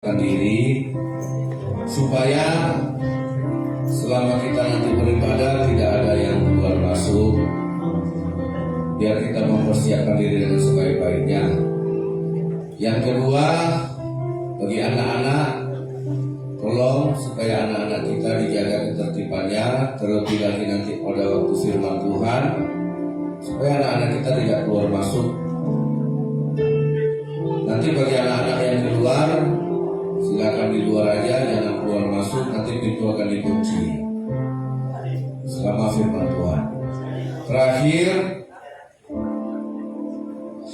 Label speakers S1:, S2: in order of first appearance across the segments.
S1: diri supaya selama kita nanti beribadah tidak ada yang keluar masuk, biar kita mempersiapkan diri dengan sebaik-baiknya. Yang kedua, bagi anak-anak, tolong supaya anak-anak kita dijaga ketertibannya, terlebih lagi nanti pada waktu firman Tuhan, supaya anak-anak kita tidak keluar masuk. Nanti bagi anak-anak yang di luar, silakan di luar aja, jangan keluar masuk, nanti pintu akan dikunci selama firman Tuhan. Terakhir,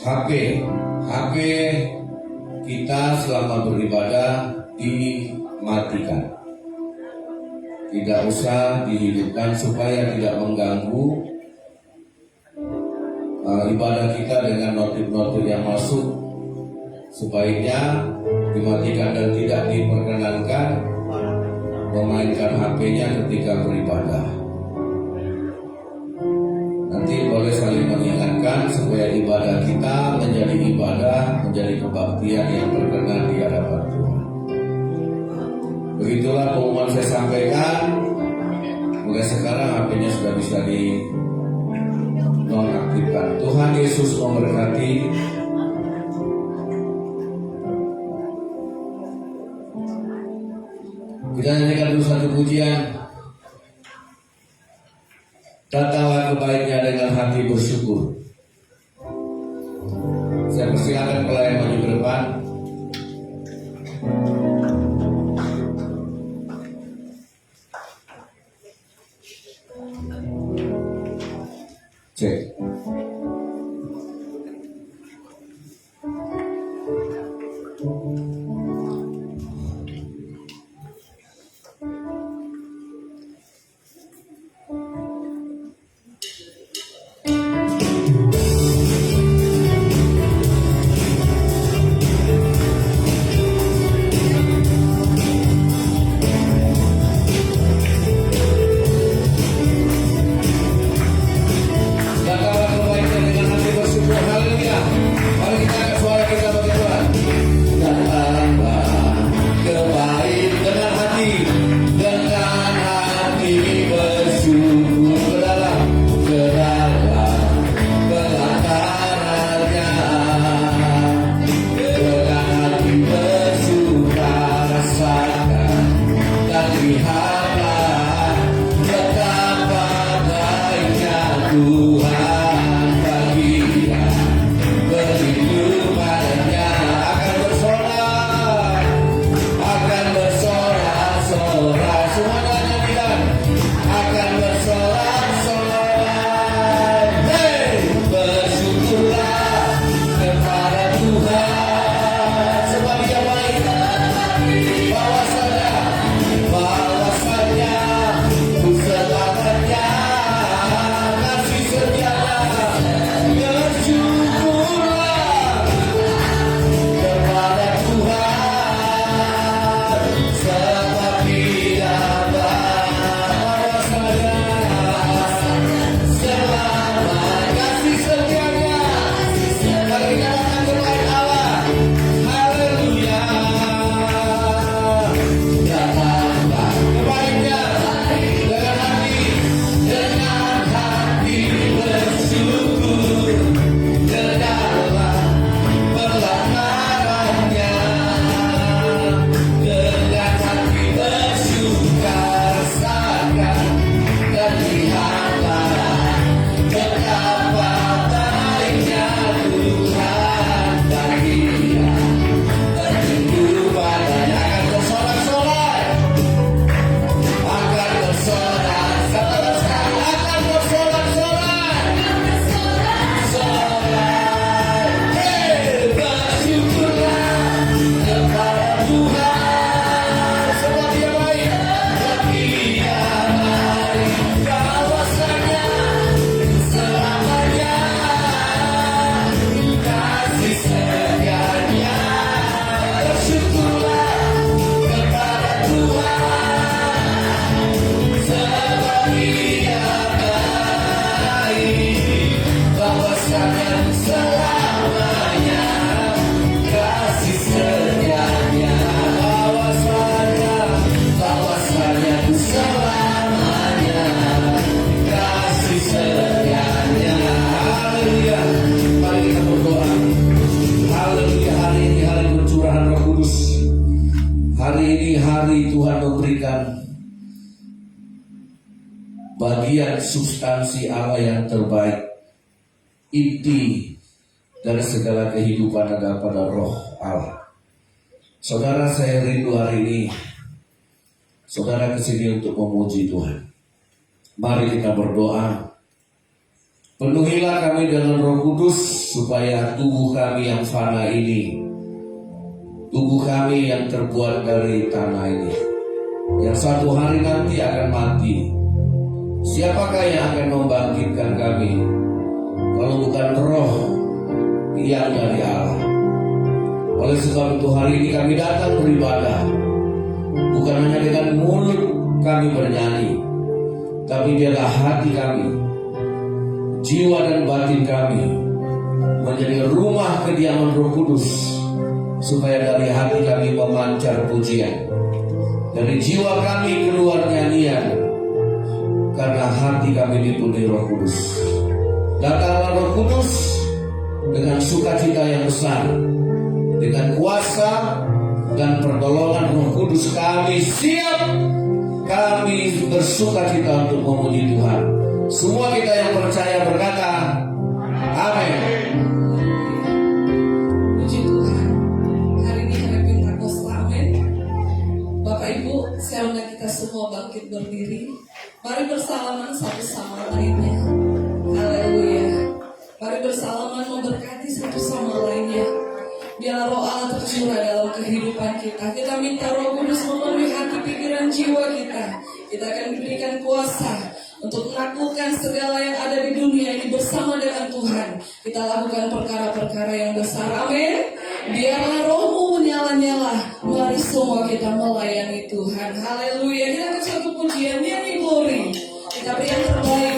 S1: HP kita selama beribadah dimatikan, tidak usah dihidupkan supaya tidak mengganggu ibadah kita dengan notif-notif yang masuk. Sebaiknya dimatikan dan tidak diperkenankan memainkan HP-nya ketika beribadah. Nanti boleh saling mengingatkan supaya ibadah kita menjadi ibadah, menjadi kebaktian yang berkenan di hadapan Tuhan. Begitulah pengumuman saya sampaikan. Mulai sekarang HP-nya sudah bisa di nonaktifkan. Tuhan Yesus memberkati. Kita nyanyikan dulu satu pujian. Datanglah kebaiknya dengan hati bersyukur. Saya persilakan pelayan maju ke depan. Cek. Hari ini hari Tuhan memberikan bagian substansi Allah yang terbaik. Inti dari segala kehidupan ada pada roh Allah. Saudara, saya rindu hari ini saudara kesini untuk memuji Tuhan. Mari kita berdoa. Penuhilah kami dengan Roh Kudus supaya tubuh kami yang fana ini, tubuh kami yang terbuat dari tanah ini, yang satu hari nanti akan mati, siapakah yang akan membangkitkan kami kalau bukan Roh yang dari Allah? Oleh sebab itu hari ini kami datang beribadah, bukan hanya dengan mulut kami bernyanyi, tapi biarlah hati kami, jiwa dan batin kami menjadi rumah kediaman Roh Kudus, supaya dari hati kami memancar pujian, dari jiwa kami keluar nyanyian, karena hati kami dipenuhi Roh Kudus. Datanglah Roh Kudus dengan sukacita yang besar, dengan kuasa dan pertolongan Roh Kudus kami siap, kami bersukacita untuk memuji Tuhan. Semua kita yang percaya berkata amin.
S2: Puji Tuhan. Hari ini hari Pentakosta, amin. Bapak Ibu, saya undang kita semua bangkit berdiri. Mari bersalaman satu sama lainnya. Haleluya. Mari bersalaman memberkati satu sama lainnya. Biar Roh Allah tercurah dalam kehidupan kita. Kita minta Roh Kudus memenuhi hati, pikiran, jiwa kita. Kita akan diberikan kuasa untuk melakukan segala yang ada di dunia ini bersama dengan Tuhan. Kita lakukan perkara-perkara yang besar, amin. Biarlah Roh-Mu menyala-nyala. Mari semua kita melayani Tuhan. Haleluya. Kita akan satu pujian, nyanyi glory. Kita beri yang terbaik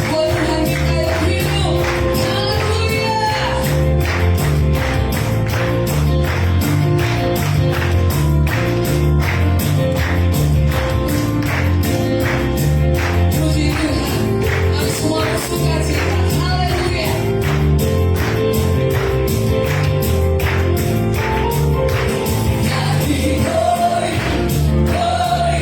S2: buat Tuhan kita yang hidup. Haleluya. Puji Tuhan. Mari semua bersukacita. Haleluya. Jadi glory, glory,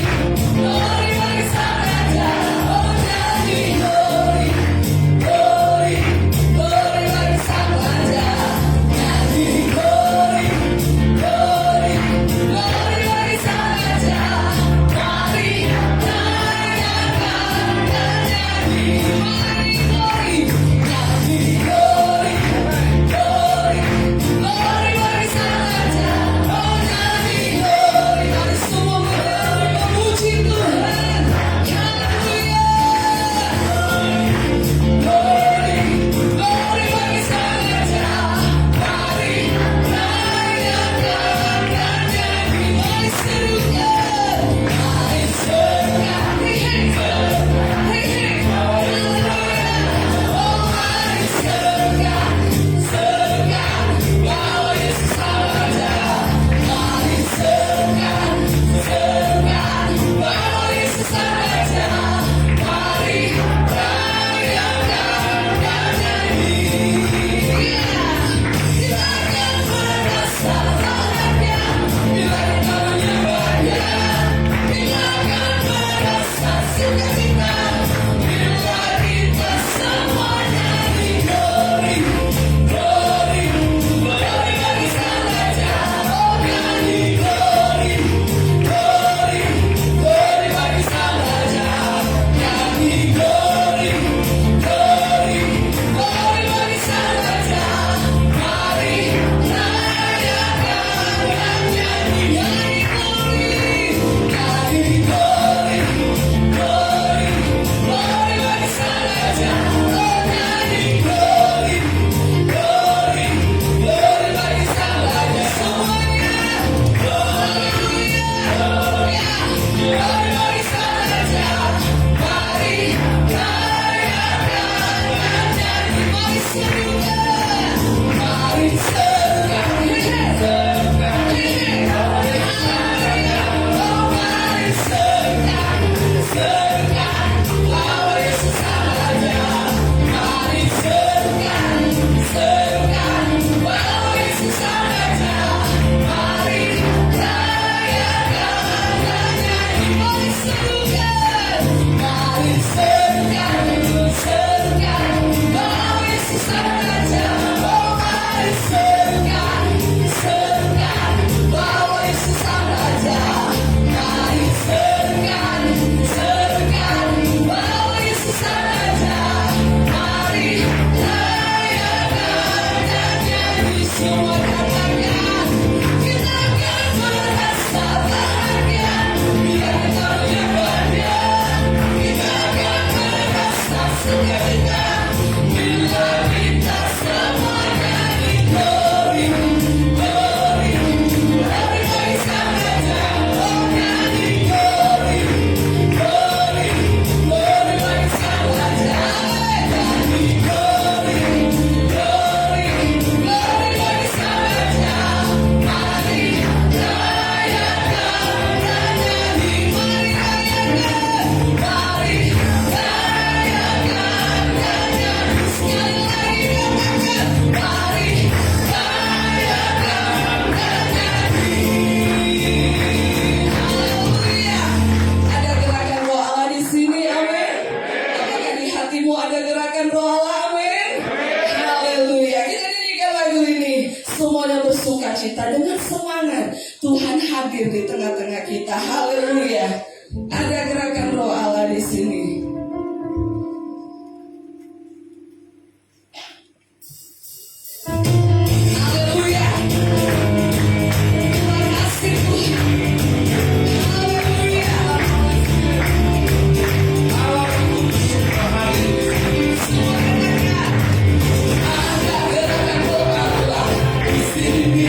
S2: di tengah-tengah kita. Haleluya. Ada gerakan roh Allah di sini. Haleluya. Terima kasih Tuhan. Haleluya. Ada gerakan roh Allah di sini.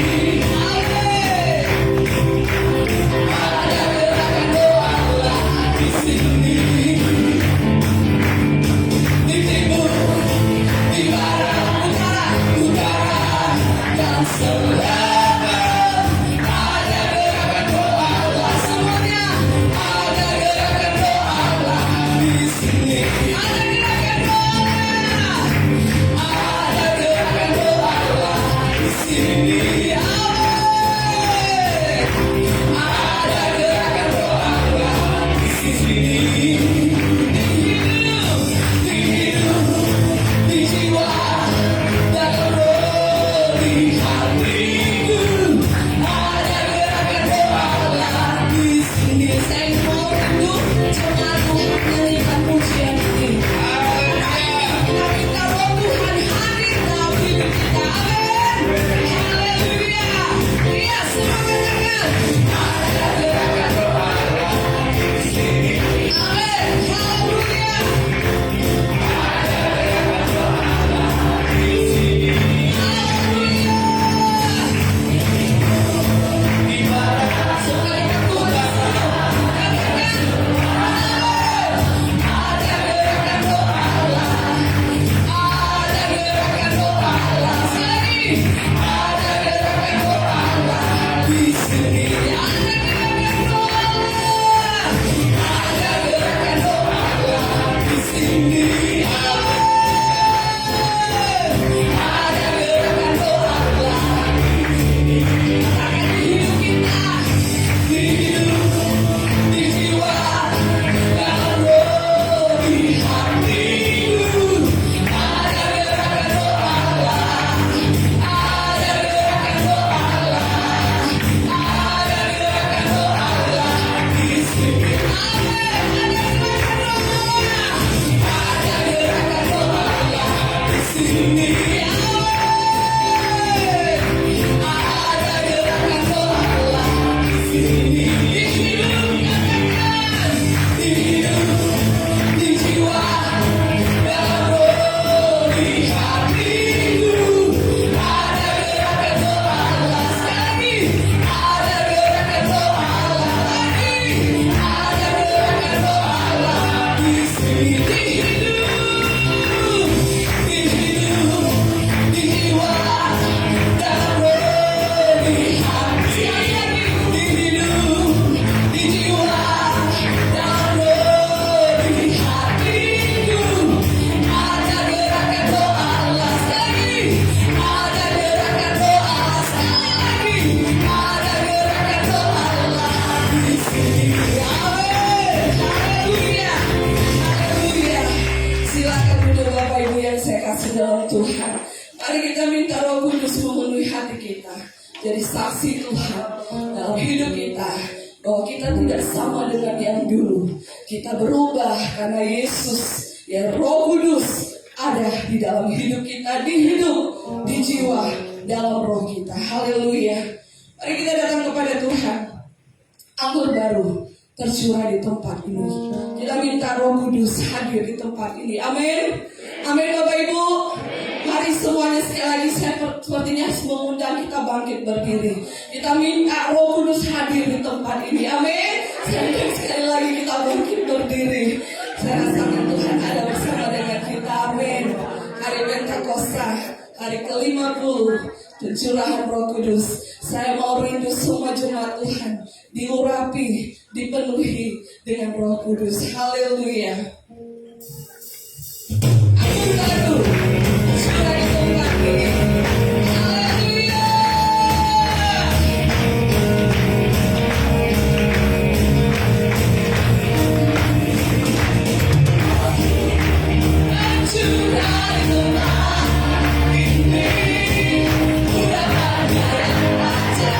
S2: Jadi saksi Tuhan dalam hidup kita bahwa kita tidak sama dengan yang dulu. Kita berubah karena Yesus ya Roh Kudus ada di dalam hidup kita, di hidup, di jiwa, dalam roh kita. Haleluya. Mari kita datang kepada Tuhan. Anggur baru tercurah di tempat ini. Kita minta Roh Kudus hadir di tempat ini. Amin. Amin Bapak Ibu. Mari semuanya sekali lagi saya sepertinya mengundang kita bangkit berdiri. Kita minta Roh Kudus hadir di tempat ini. Amin. Sekali lagi kita bangkit berdiri. Saya rasakan Tuhan ada bersama dengan kita. Amin. Hari Pentakosta, hari ke-50 pencurahan Roh Kudus. Saya mau rindu semua jemaat Tuhan diurapi, dipenuhi dengan Roh Kudus. Haleluya. Aku baru sudah di tempat ini. Haleluya. Curah di tempat ini. Udah banyak yang baca.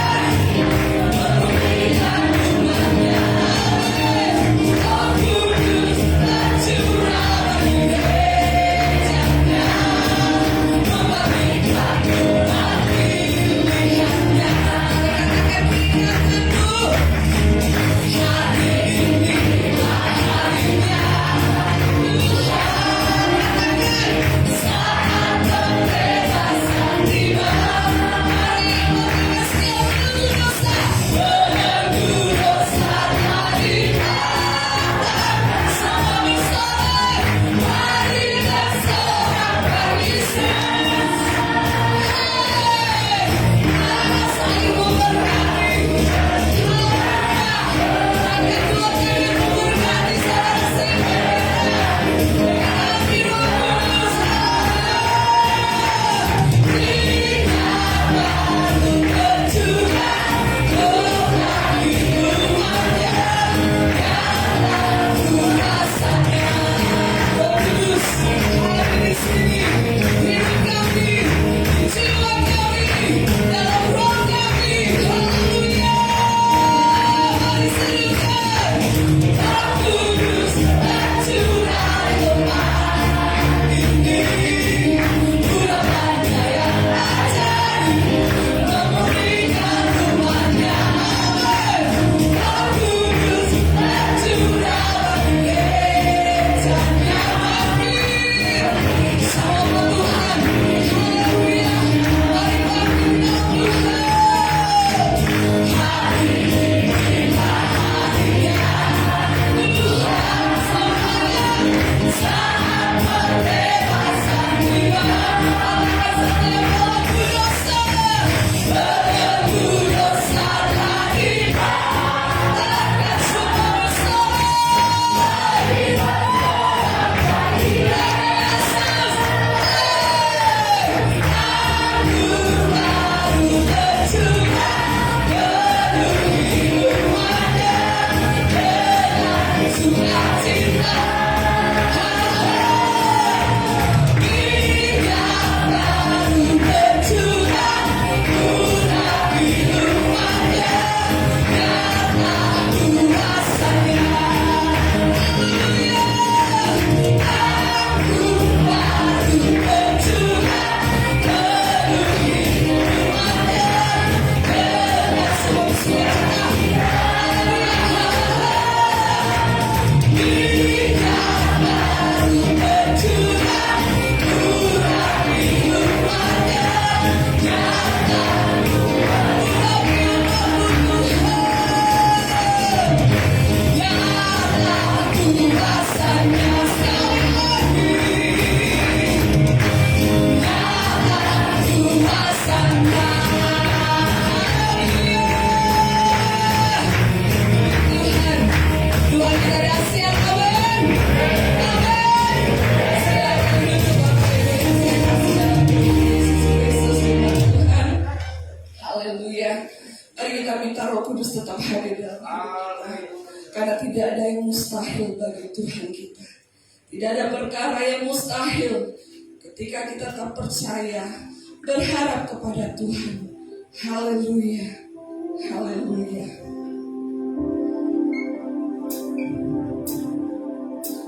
S2: hadir dalam hidup kita. Karena tidak ada yang mustahil bagi Tuhan kita. Tidak ada perkara yang mustahil ketika kita tak percaya, berharap kepada Tuhan. Haleluya, haleluya.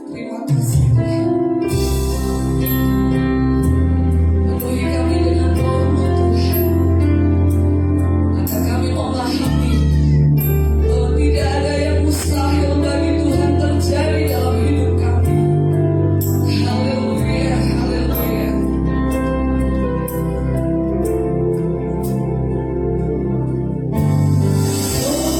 S2: Terima kasih Tuhan. Penuhi kami dengan roh-Mu Tuhan. Maka kami memahami bahwa tidak ada yang mustahil bagi Tuhan terjadi dalam hidup kami. Haleluya, haleluya. Oh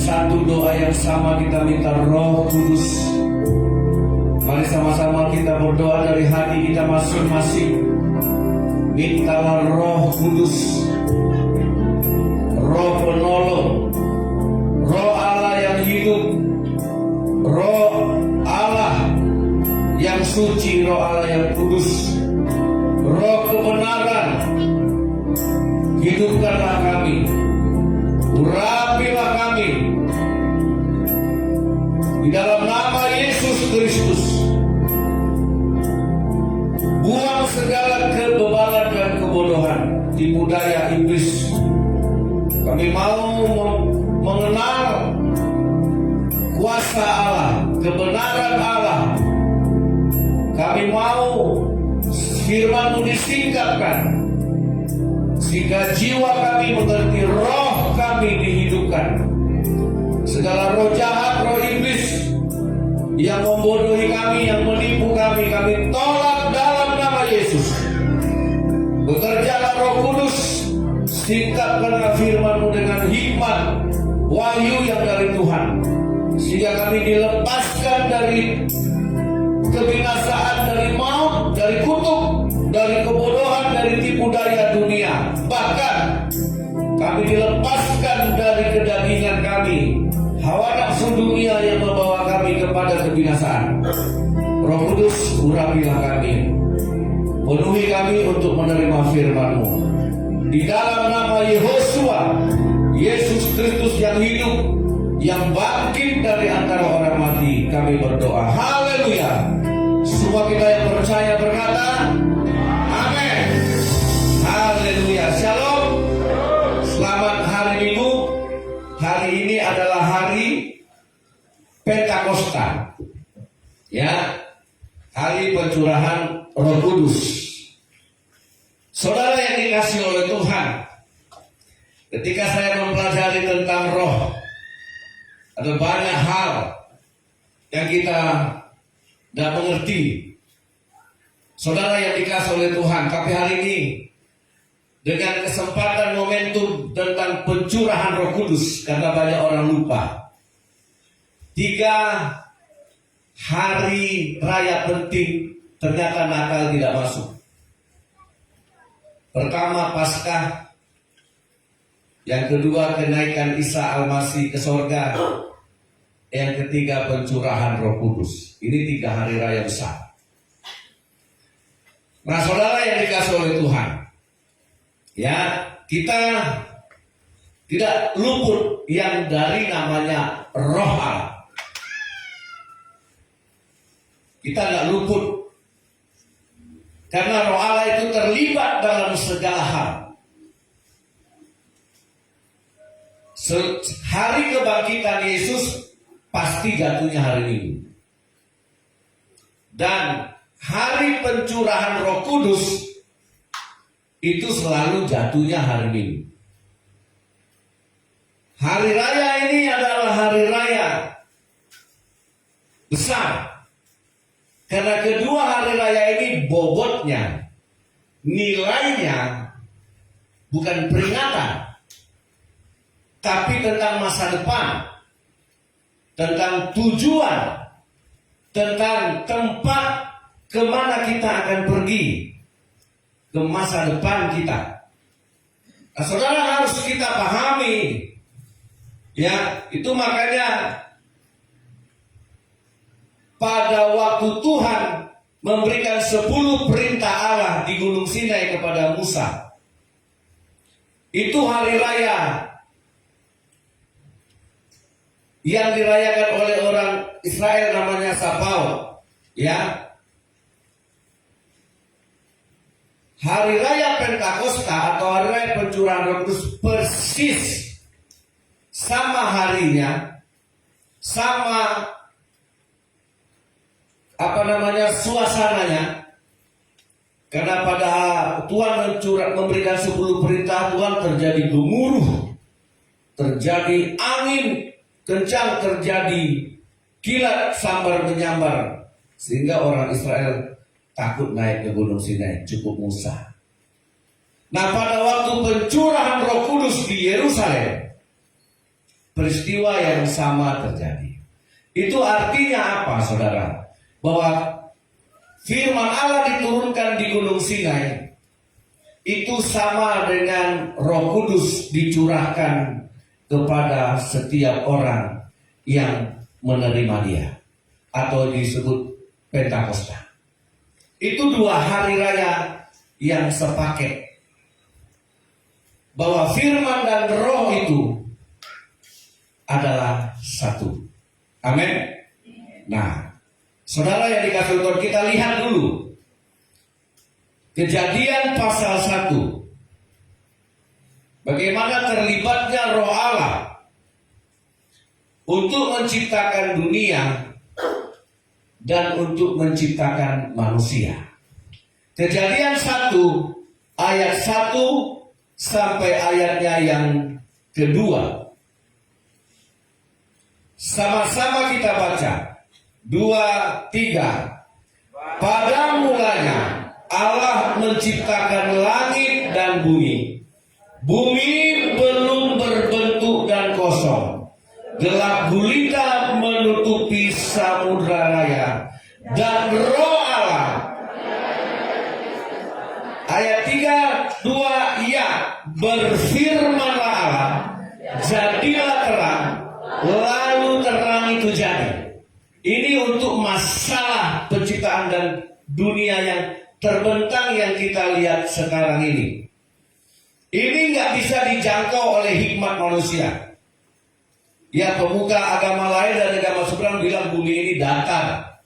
S1: satu doa yang sama kita minta Roh Kudus. Mari sama-sama kita berdoa dari hati kita masing-masing. Mintalah Roh Kudus, Roh penolong, Roh Allah yang hidup, Roh Allah yang suci, Roh Allah yang kudus, Roh kebenaran. Hidupkanlah kami, urapilah kami di dalam nama Yesus Kristus. Buang segala kebebalan dan kebodohan, tipu daya iblis. Kami mau mengenal kuasa Allah, kebenaran Allah. Kami mau firman-Mu disingkapkan, sehingga jiwa kami mengerti, roh kami dihidupkan. Segala roh jahat, roh iblis yang membodohi kami, yang menipu kami, kami tolak dalam nama Yesus. Bekerjalah Roh Kudus, singkapkanlah firman-Mu dengan hikmat, wahyu yang dari Tuhan, sehingga kami dilepaskan dari kebinasaan, dari maut, dari kutuk, dari kebodohan, dari tipu daya dunia. Bahkan kami dilepaskan dari kedagingan kami, hawa nafsu dunia yang membawa kami kepada kebinasaan. Roh Kudus, urapilah kami, penuhi kami untuk menerima firman-Mu. Di dalam nama Yehosua, Yesus Kristus yang hidup, yang bangkit dari antara orang mati, kami berdoa. Haleluya. Semua kita yang percaya berkata, amin. Haleluya. Shalom. Selamat hari Minggu. Hari ini adalah hari Pentakosta, ya, hari pencurahan Roh Kudus. Saudara yang dikasihi oleh Tuhan, ketika saya mempelajari tentang roh, ada banyak hal yang kita tidak mengerti. Saudara yang dikasihi oleh Tuhan, tapi hari ini dengan kesempatan momentum tentang pencurahan Roh Kudus, karena banyak orang lupa, 3 hari raya penting ternyata Natal tidak masuk. Pertama Paskah, yang kedua kenaikan Isa Al-Masih ke sorga, yang ketiga pencurahan Roh Kudus. Ini 3 hari raya besar. Nah, saudara yang dikasihi oleh Tuhan, ya, kita tidak luput yang dari namanya Roh Allah. Kita tidak luput, karena Roh Allah itu terlibat dalam segala hal. Hari kebangkitan Yesus pasti jatuhnya hari Minggu. Dan hari pencurahan Roh Kudus itu selalu jatuhnya hari Minggu. Hari raya ini adalah hari raya besar. Karena kedua hari raya ini bobotnya, nilainya bukan peringatan, tapi tentang masa depan, tentang tujuan, tentang tempat kemana kita akan pergi, ke masa depan kita. Nah, saudara, harus kita pahami, ya, itu makanya pada waktu Tuhan memberikan 10 perintah Allah di Gunung Sinai kepada Musa, itu hari raya yang dirayakan oleh orang Israel, namanya Sabaoth, ya. Hari raya Pentakosta atau hari raya pencurahan Roh Kudus persis sama harinya, sama suasananya. Karena pada Tuhan memberikan 10 perintah, Tuhan terjadi gemuruh, terjadi angin kencang, terjadi kilat sambar menyambar, sehingga orang Israel takut naik ke Gunung Sinai, cukup Musa. Nah, pada waktu pencurahan Roh Kudus di Yerusalem, peristiwa yang sama terjadi. Itu artinya apa, saudara? Bahwa firman Allah diturunkan di Gunung Sinai itu sama dengan Roh Kudus dicurahkan kepada setiap orang yang menerima dia, atau disebut Pentakosta. Itu 2 hari raya yang sepaket, bahwa firman dan roh itu adalah satu. Amin. Nah, saudara yang dikasih Tuhan, kita lihat dulu Kejadian pasal 1. Bagaimana terlibatnya roh Allah untuk menciptakan dunia dan untuk menciptakan manusia. Kejadian 1 ayat 1 sampai ayatnya yang kedua. Sama-sama kita baca. 2, 3. Pada mulanya Allah menciptakan langit dan bumi. Bumi belum berbentuk dan kosong. Gelap gulita menutupi samudra raya. Dan roh Allah. Ayat 3, 2, ya. Berfirmanlah Allah, jadilah terang. Lalu terang itu jadi. Ini untuk masalah penciptaan dan dunia yang terbentang yang kita lihat sekarang ini. Ini nggak bisa dijangkau oleh hikmat manusia. Ya, pemuka agama lain dan agama seberang bilang bumi ini datar.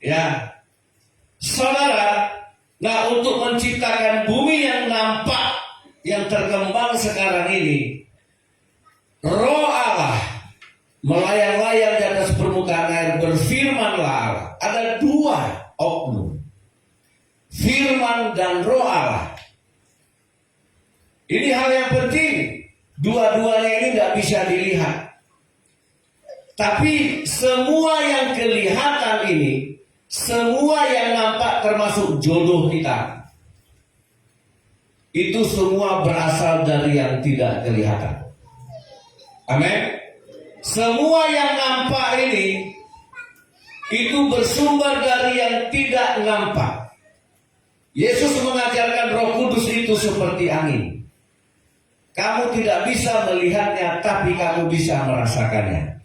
S1: Ya, saudara, nah untuk menciptakan bumi yang nampak, yang terkembang sekarang ini, roh Allah melayang-layang di atas permukaan air, berfirmanlah Allah. Ada 2 oknum, firman dan roh Allah. Ini hal yang penting. Dua-duanya ini tidak bisa dilihat. Tapi semua yang kelihatan ini, semua yang nampak termasuk jodoh kita, itu semua berasal dari yang tidak kelihatan. Amin. Semua yang nampak ini itu bersumber dari yang tidak nampak. Yesus mengajarkan Roh Kudus itu seperti angin. Kamu tidak bisa melihatnya, tapi kamu bisa merasakannya.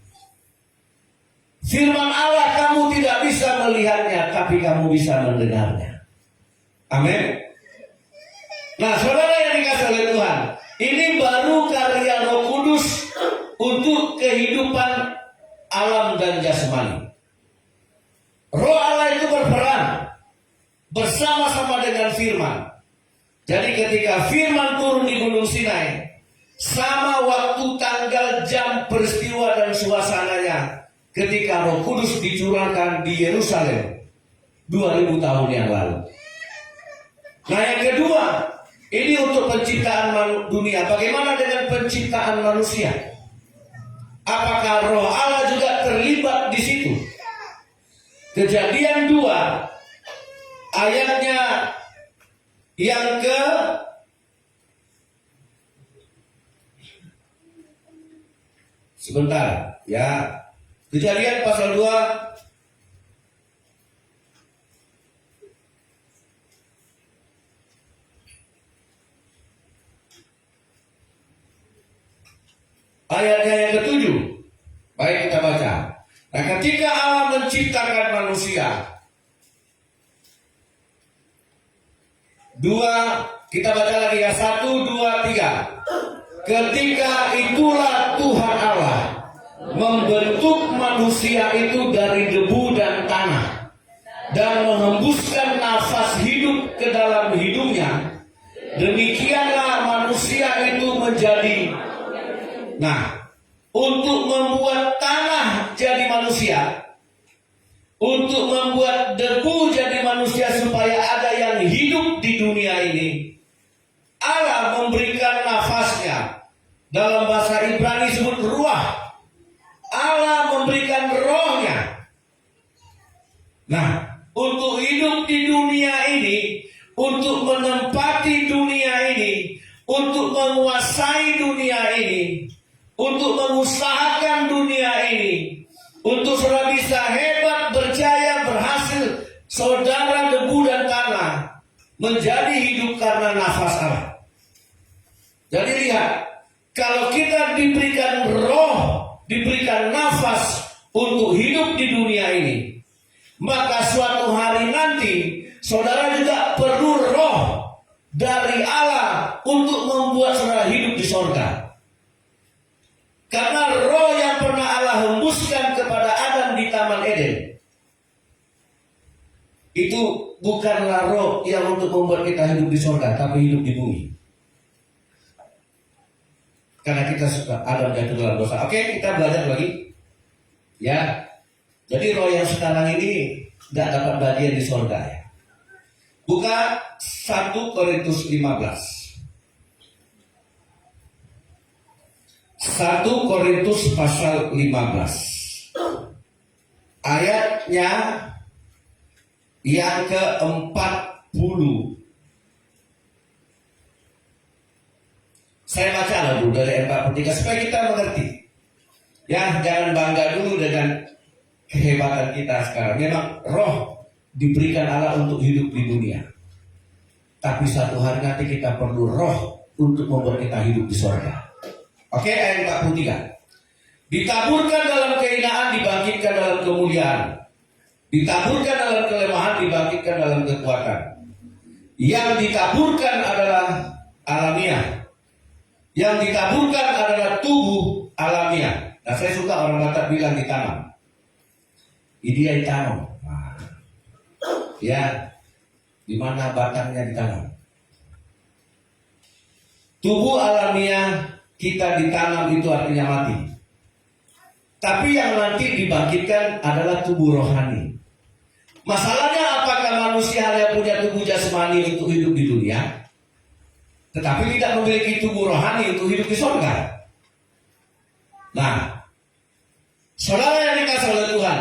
S1: Firman Allah kamu tidak bisa melihatnya, tapi kamu bisa mendengarnya. Amin. Nah, saudara yang dikasihi oleh Tuhan, ini baru karya Roh Kudus untuk kehidupan alam dan jasmani. Roh Allah itu berperan bersama-sama dengan firman. Jadi ketika firman turun di Gunung Sinai, sama waktu, tanggal, jam, peristiwa dan suasananya ketika Roh Kudus dicurahkan di Yerusalem 2000 tahun yang lalu. Nah, yang kedua, ini untuk penciptaan dunia. Bagaimana dengan penciptaan manusia? Apakah roh Allah juga terlibat di situ? Kejadian 2 ayatnya yang ke sebentar ya. Kejadian pasal 2 ayatnya yang ke-7. Baik, kita baca. Nah, ketika Allah menciptakan manusia, 2, kita baca lagi ya, 1, 2, 3. Ketika itulah Tuhan Allah membentuk manusia itu dari debu dan tanah dan menghembuskan nafas hidup ke dalam hidungnya. Demikianlah manusia itu menjadi. Nah, untuk membuat tanah jadi manusia, untuk membuat debu jadi manusia supaya ada yang hidup di dunia ini, Allah memberikan nafasnya. Dalam bahasa Ibrani disebut ruah. Allah memberikan rohnya. Nah, untuk hidup di dunia ini, untuk menempati dunia ini, untuk menguasai dunia ini, untuk mengusahakan dunia ini, untuk saudara bisa hebat, berjaya, berhasil, saudara debu dan tanah, menjadi hidup karena nafas Allah. Jadi lihat, kalau kita diberikan roh, diberikan nafas untuk hidup di dunia ini, maka suatu hari nanti saudara juga perlu roh dari Allah untuk membuat saudara hidup di sorga. Karena roh yang pernah Allah hembuskan kepada Adam di Taman Eden, itu bukanlah roh yang untuk membuat kita hidup di sorga, tapi hidup di bumi. Karena kita suka Adam jatuh dalam dosa. Oke, kita belajar lagi. Ya, jadi roh yang sekarang ini tidak dapat bagian di sorga. Ya. Buka 1 Korintus 15. 1 Korintus pasal 15. Ayatnya yang ke-40. Saya baca dulu dari 43 supaya kita mengerti. Ya, jangan bangga dulu dengan kehebatan kita sekarang. Memang roh diberikan Allah untuk hidup di dunia. Tapi satu hari nanti kita perlu roh untuk membuat kita hidup di surga. Oke, ayat 43. Ditaburkan dalam kehinaan, dibangkitkan dalam kemuliaan. Ditaburkan dalam kelemahan, dibangkitkan dalam kekuatan. Yang ditaburkan adalah alamiah. Yang ditaburkan adalah tubuh alamiah. Nah, saya suka orang Batak bilang ditanam. Dia ditanam. Nah, ya, di mana batangnya ditanam. Tubuh alamiah kita ditanam itu artinya mati. Tapi yang nanti dibangkitkan adalah tubuh rohani. Masalahnya apakah manusia hanya punya tubuh jasmani untuk hidup di dunia, tetapi tidak memiliki tubuh rohani untuk hidup di surga? Nah, saudara yang dikasih oleh Tuhan,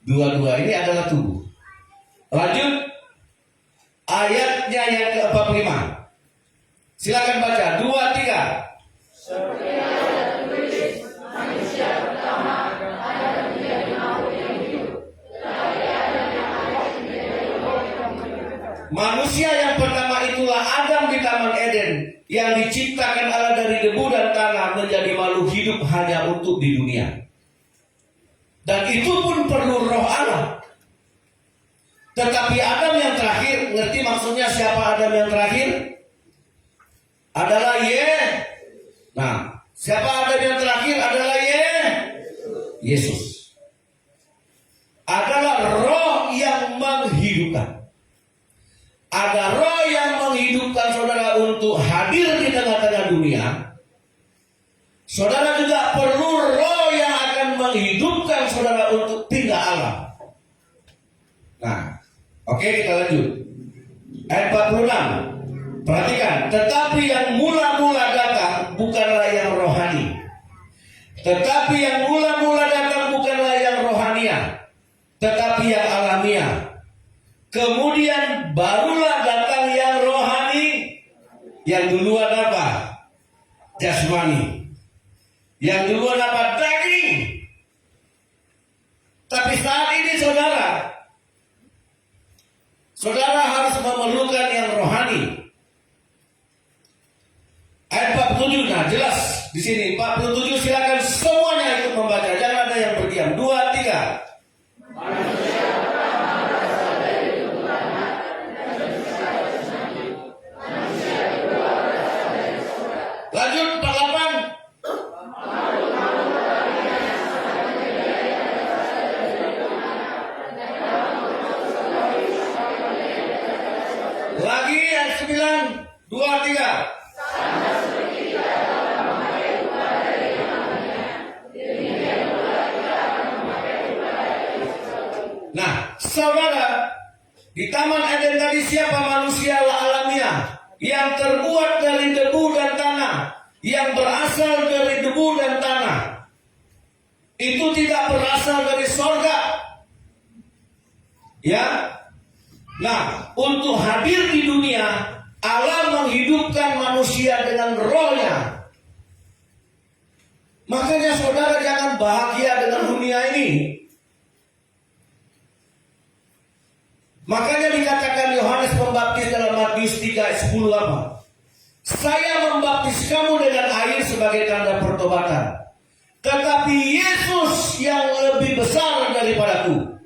S1: dua-dua ini adalah tubuh. Lanjut ayatnya yang ke-45. Silakan baca 2, 3.
S3: Seperti ada tulis, manusia pertama ada menjadi makhluk yang hidup, tetapi Adam yang ada menjadi roh yang hidup.
S1: Manusia yang pertama itulah Adam di Taman Eden, yang diciptakan Allah dari debu dan tanah menjadi makhluk hidup hanya untuk di dunia. Dan itu pun perlu roh Allah. Tetapi Adam yang terakhir, ngerti maksudnya siapa Adam yang terakhir? Adalah Nah, siapa Adam yang terakhir adalah Yesus. Adalah roh yang menghidupkan. Ada roh yang menghidupkan saudara untuk hadir di tengah-tengah dunia. Saudara juga perlu roh yang akan menghidupkan saudara untuk tinggal Allah. Nah, oke, kita lanjut. Ayat 46. Perhatikan, tetapi yang mula-mula datang bukanlah yang rohani. Tetapi yang mula-mula datang bukanlah yang rohania, tetapi yang alamiah. Kemudian barulah datang yang rohani. Yang duluan apa? Jasmani. Yang duluan apa? Daging. Tapi saat ini saudara harus memerlukan yang rohani. Ayat 47, nah jelas di sini 47, silakan semuanya ikut membaca, jangan ada yang berdiam. 2, 3.
S3: Manusia pertama berasal dari tubuh tanah dan manusia jasmani. Manusia kedua berasal dari surga.
S1: Lanjut 48.
S3: Makhluk-makhluk lainnya yang sangat kejayaan berasal dari tubuh tanah dan makhluk-makhluk surgawi sampai kejayaan berasal dari surga.
S1: Lagi ayat 9, 2, 3.
S3: Sama seperti kita dalam memakai rupa dari yang namanya, demikian pula kita akan memakai rupa dari sesuatu.
S1: Nah, saudara, di Taman Eden tadi siapa manusia alamiah yang terbuat dari debu dan tanah, yang berasal dari debu dan tanah. Itu tidak berasal dari sorga. Ya. Nah, untuk hadir di dunia, Allah menghidupkan manusia dengan rohnya. Makanya saudara jangan bahagia dengan dunia ini. Makanya dikatakan Yohanes Pembaptis dalam Matius 3 ayat 10 apa? Saya membaptis kamu dengan air sebagai tanda pertobatan. Tetapi Yesus yang lebih besar daripadaku,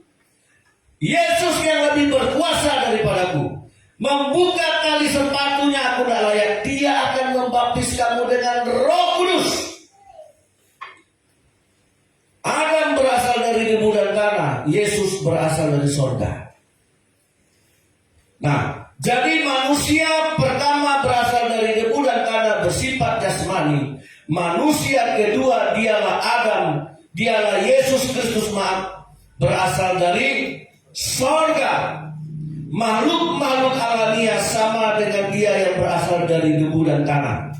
S1: Yesus yang lebih berkuasa daripadaku, membuka tali sepatunya aku tidak layak. Dia akan membaptis kamu dengan Roh Kudus. Adam berasal dari debu dan tanah, Yesus berasal dari sorga. Nah, jadi manusia pertama berasal dari debu dan tanah, bersifat jasmani. Manusia kedua dialah Adam, dialah Yesus Kristus, berasal dari sorga. Makhluk-makhluk alamiah sama dengan dia yang berasal dari debu dan tanah.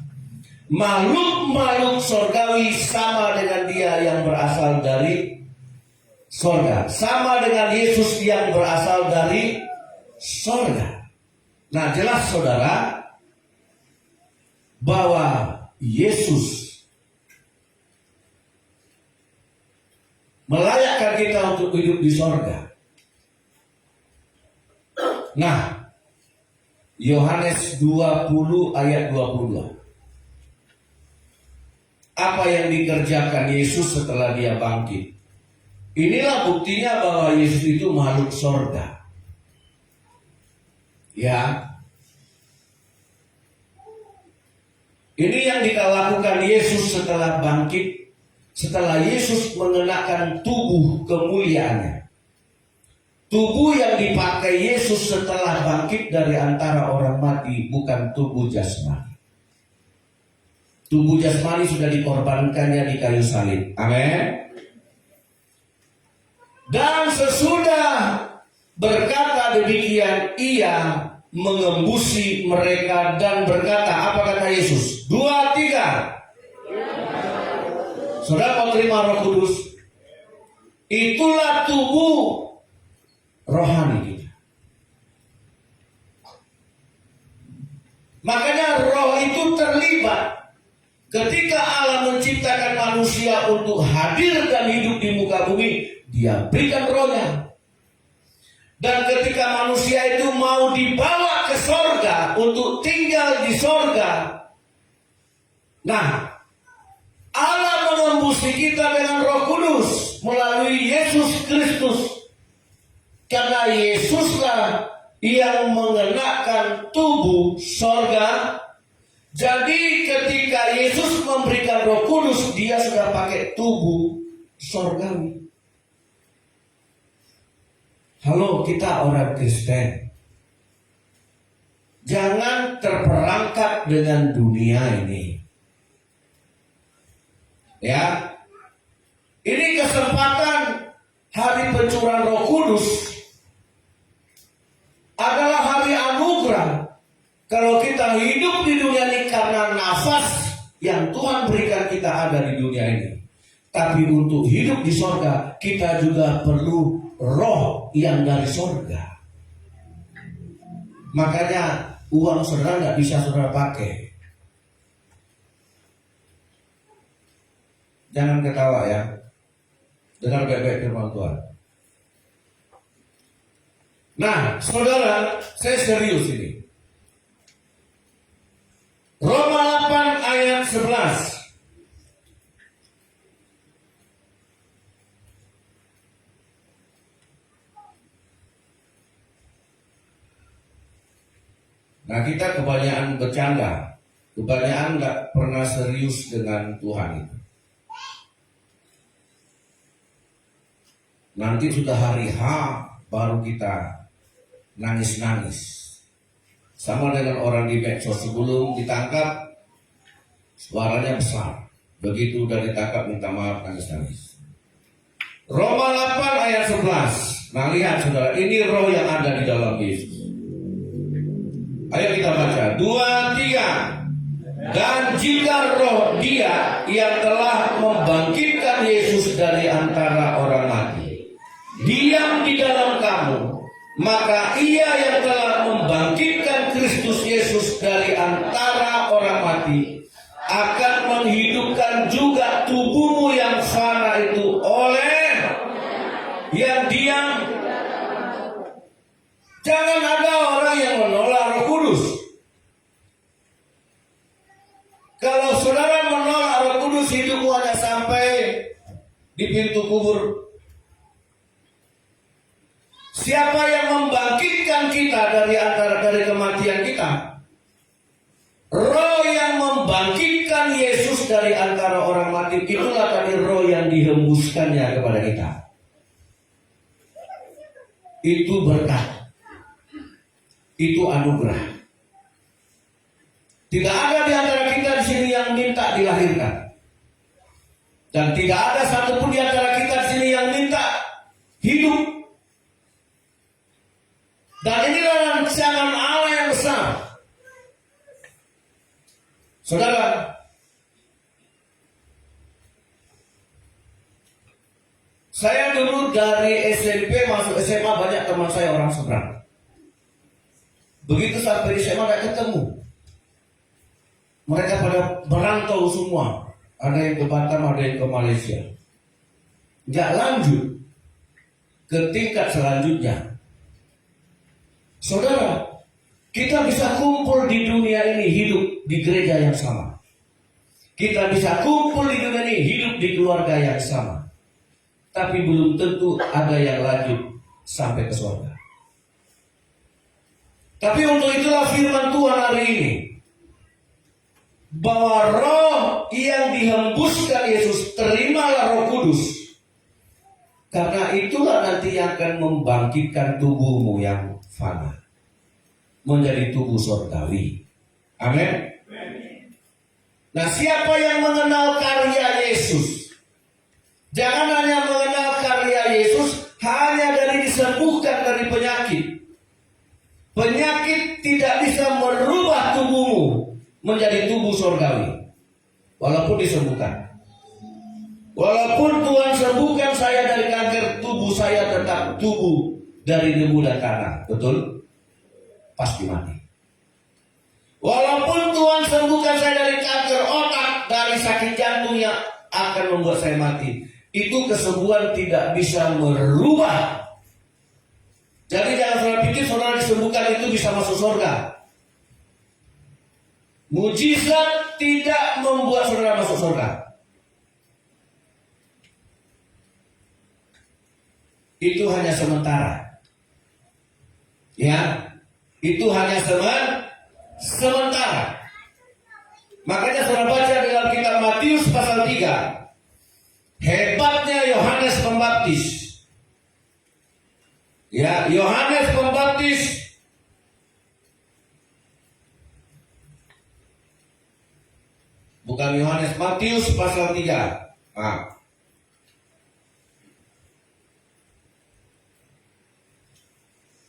S1: Makhluk-makhluk sorgawi sama dengan dia yang berasal dari sorga. Sama dengan Yesus yang berasal dari sorga. Nah, jelas saudara bahwa Yesus melayakkan kita untuk hidup di sorga. Nah, Yohanes 20 ayat 22. Apa yang dikerjakan Yesus setelah dia bangkit? Inilah buktinya bahwa Yesus itu makhluk sorga. Ya. Ini yang dilakukan Yesus setelah bangkit. Setelah Yesus mengenakan tubuh kemuliaannya. Tubuh yang dipakai Yesus setelah bangkit dari antara orang mati bukan tubuh jasmani. Tubuh jasmani sudah dikorbankannya di kayu salib. Amin. Dan sesudah berkata demikian, ia mengembusi mereka dan berkata, apa kata Yesus? 2, 3. Saudara mau terima Roh Kudus? Itulah tubuh rohani kita. Makanya roh itu terlibat. Ketika Allah menciptakan manusia untuk hadir dan hidup di muka bumi, dia berikan rohnya. Dan ketika manusia itu mau dibawa ke sorga untuk tinggal di sorga, nah, Allah mengembusi kita dengan Roh Kudus melalui Yesus Kristus. Karena Yesuslah yang mengenakan tubuh sorga. Jadi ketika Yesus memberikan Roh Kudus, dia sudah pakai tubuh sorgawi. Halo, kita orang Kristen. Jangan terperangkap dengan dunia ini. Ya. Ini kesempatan hari pencurahan Roh Kudus adalah hari anugerah. Kalau kita hidup di dunia ini karena nafas yang Tuhan berikan kita ada di dunia ini. Tapi untuk hidup di sorga, kita juga perlu roh yang dari sorga. Makanya uang saudara nggak bisa saudara pakai. Jangan ketawa ya. Dengar baik-baik firman Tuhan. Nah, saudara, saya serius ini. Roma 8 ayat 11. Nah, kita kebanyakan bercanda, kebanyakan nggak pernah serius dengan Tuhan itu. Nanti sudah hari H baru kita nangis-nangis. Sama dengan orang di medsos, sebelum ditangkap suaranya besar. Begitu udah ditangkap minta maaf, nangis-nangis. Roma 8 ayat 11. Nah, lihat saudara, ini roh yang ada di dalam Yesus. Ayo kita baca 2, 3. Dan jika roh dia yang telah membangkitkan Yesus dari antara orang mati diam di dalam kamu, maka ia yang telah membangkitkan Kristus Yesus dari antara orang mati akan menghidupkan juga tubuhmu yang fana itu oleh yang diam. Jangan ada orang yang menolak Roh Kudus. Kalau saudara menolak Roh Kudus, hidupmu hanya sampai di pintu kubur. Siapa yang membangkitkan kita dari kematian kita? Roh yang membangkitkan Yesus dari antara orang mati, itulah tadi roh yang dihembuskannya kepada kita. Itu berkat. Itu anugerah. Tidak ada di antara kita di sini yang minta dilahirkan. Dan tidak ada satupun di antara kita di sini yang minta hidup. Dan inilah rancangan Allah yang besar. Saudara, saya dulu dari SMP masuk SMA banyak teman saya orang seberang. Begitu sampai di SMA tidak ketemu. Mereka pada merantau semua. Ada yang ke Batam, ada yang ke Malaysia. Nggak lanjut ke tingkat selanjutnya. Saudara, kita bisa kumpul di dunia ini hidup di gereja yang sama. Kita bisa kumpul di dunia ini hidup di keluarga yang sama. Tapi belum tentu ada yang lanjut sampai ke surga. Tapi untuk itulah firman Tuhan hari ini, bahwa roh yang dihembuskan Yesus, terimalah Roh Kudus. Karena itulah nanti yang akan membangkitkan tubuhmu yang fana menjadi tubuh surgawi. Amin. Nah, siapa yang mengenal karya Yesus? Jangan hanya mengenal karya Yesus hanya dari disembuhkan dari penyakit. Penyakit tidak bisa merubah tubuhmu menjadi tubuh surgawi. Walaupun disembuhkan. Walaupun Tuhan sembuhkan saya dari kanker, tubuh saya tetap tubuh dari debu dan tanah. Betul? Pasti mati. Walaupun Tuhan sembuhkan saya dari kanker otak, dari sakit jantung yang akan membuat saya mati, itu kesembuhan tidak bisa merubah. Jadi jangan saudara pikir saudara disembuhkan itu bisa masuk surga. Mujizat tidak membuat saudara masuk surga. Itu hanya sementara. Ya, itu hanya sementara. Makanya saudara baca dalam kitab Matius pasal 3. Hebatnya Yohanes Pembaptis. Ya, Yohanes Pembaptis bukan Yohanes, Matius pasal 3.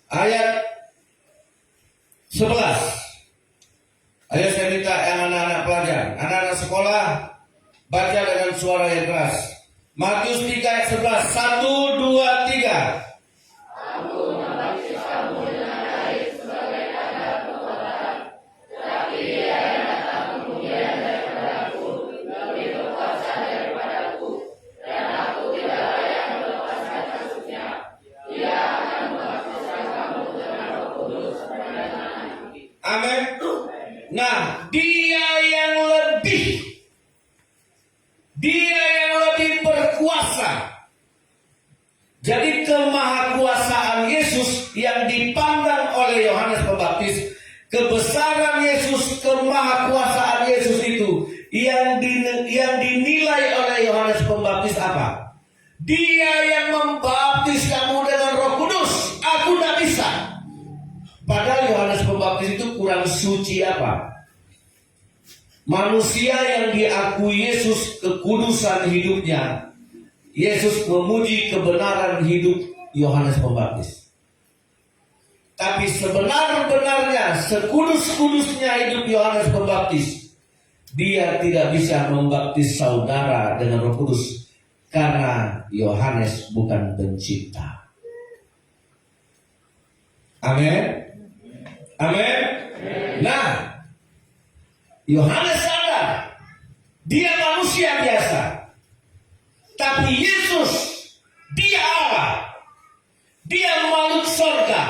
S1: Ayat 11. Ayo saya minta yang anak-anak pelajar, anak-anak sekolah, baca dengan suara yang keras. Matius 3 ayat 11. 1, 2, 3. Amin. Nah, dia yang lebih berkuasa. Jadi kemahakuasaan Yesus yang dipandang oleh Yohanes Pembaptis, kebesaran Yesus, kemahakuasaan Yesus itu yang dinilai oleh Yohanes Pembaptis apa? Dia yang membaptis kamu dengan Roh Kudus. Aku tidak bisa. Padahal Yohanes Pembaptis itu kurang suci apa? Manusia yang diakui Yesus kekudusan hidupnya. Yesus memuji kebenaran hidup Yohanes Pembaptis. Tapi sebenar-benarnya, sekudus-kudusnya hidup Yohanes Pembaptis, dia tidak bisa membaptis saudara dengan Roh Kudus. Karena Yohanes bukan pencipta. Amin. Amin. Nah, Yohanes sadar Dia manusia biasa. Tapi Yesus, dia Allah. Dia makhluk surga.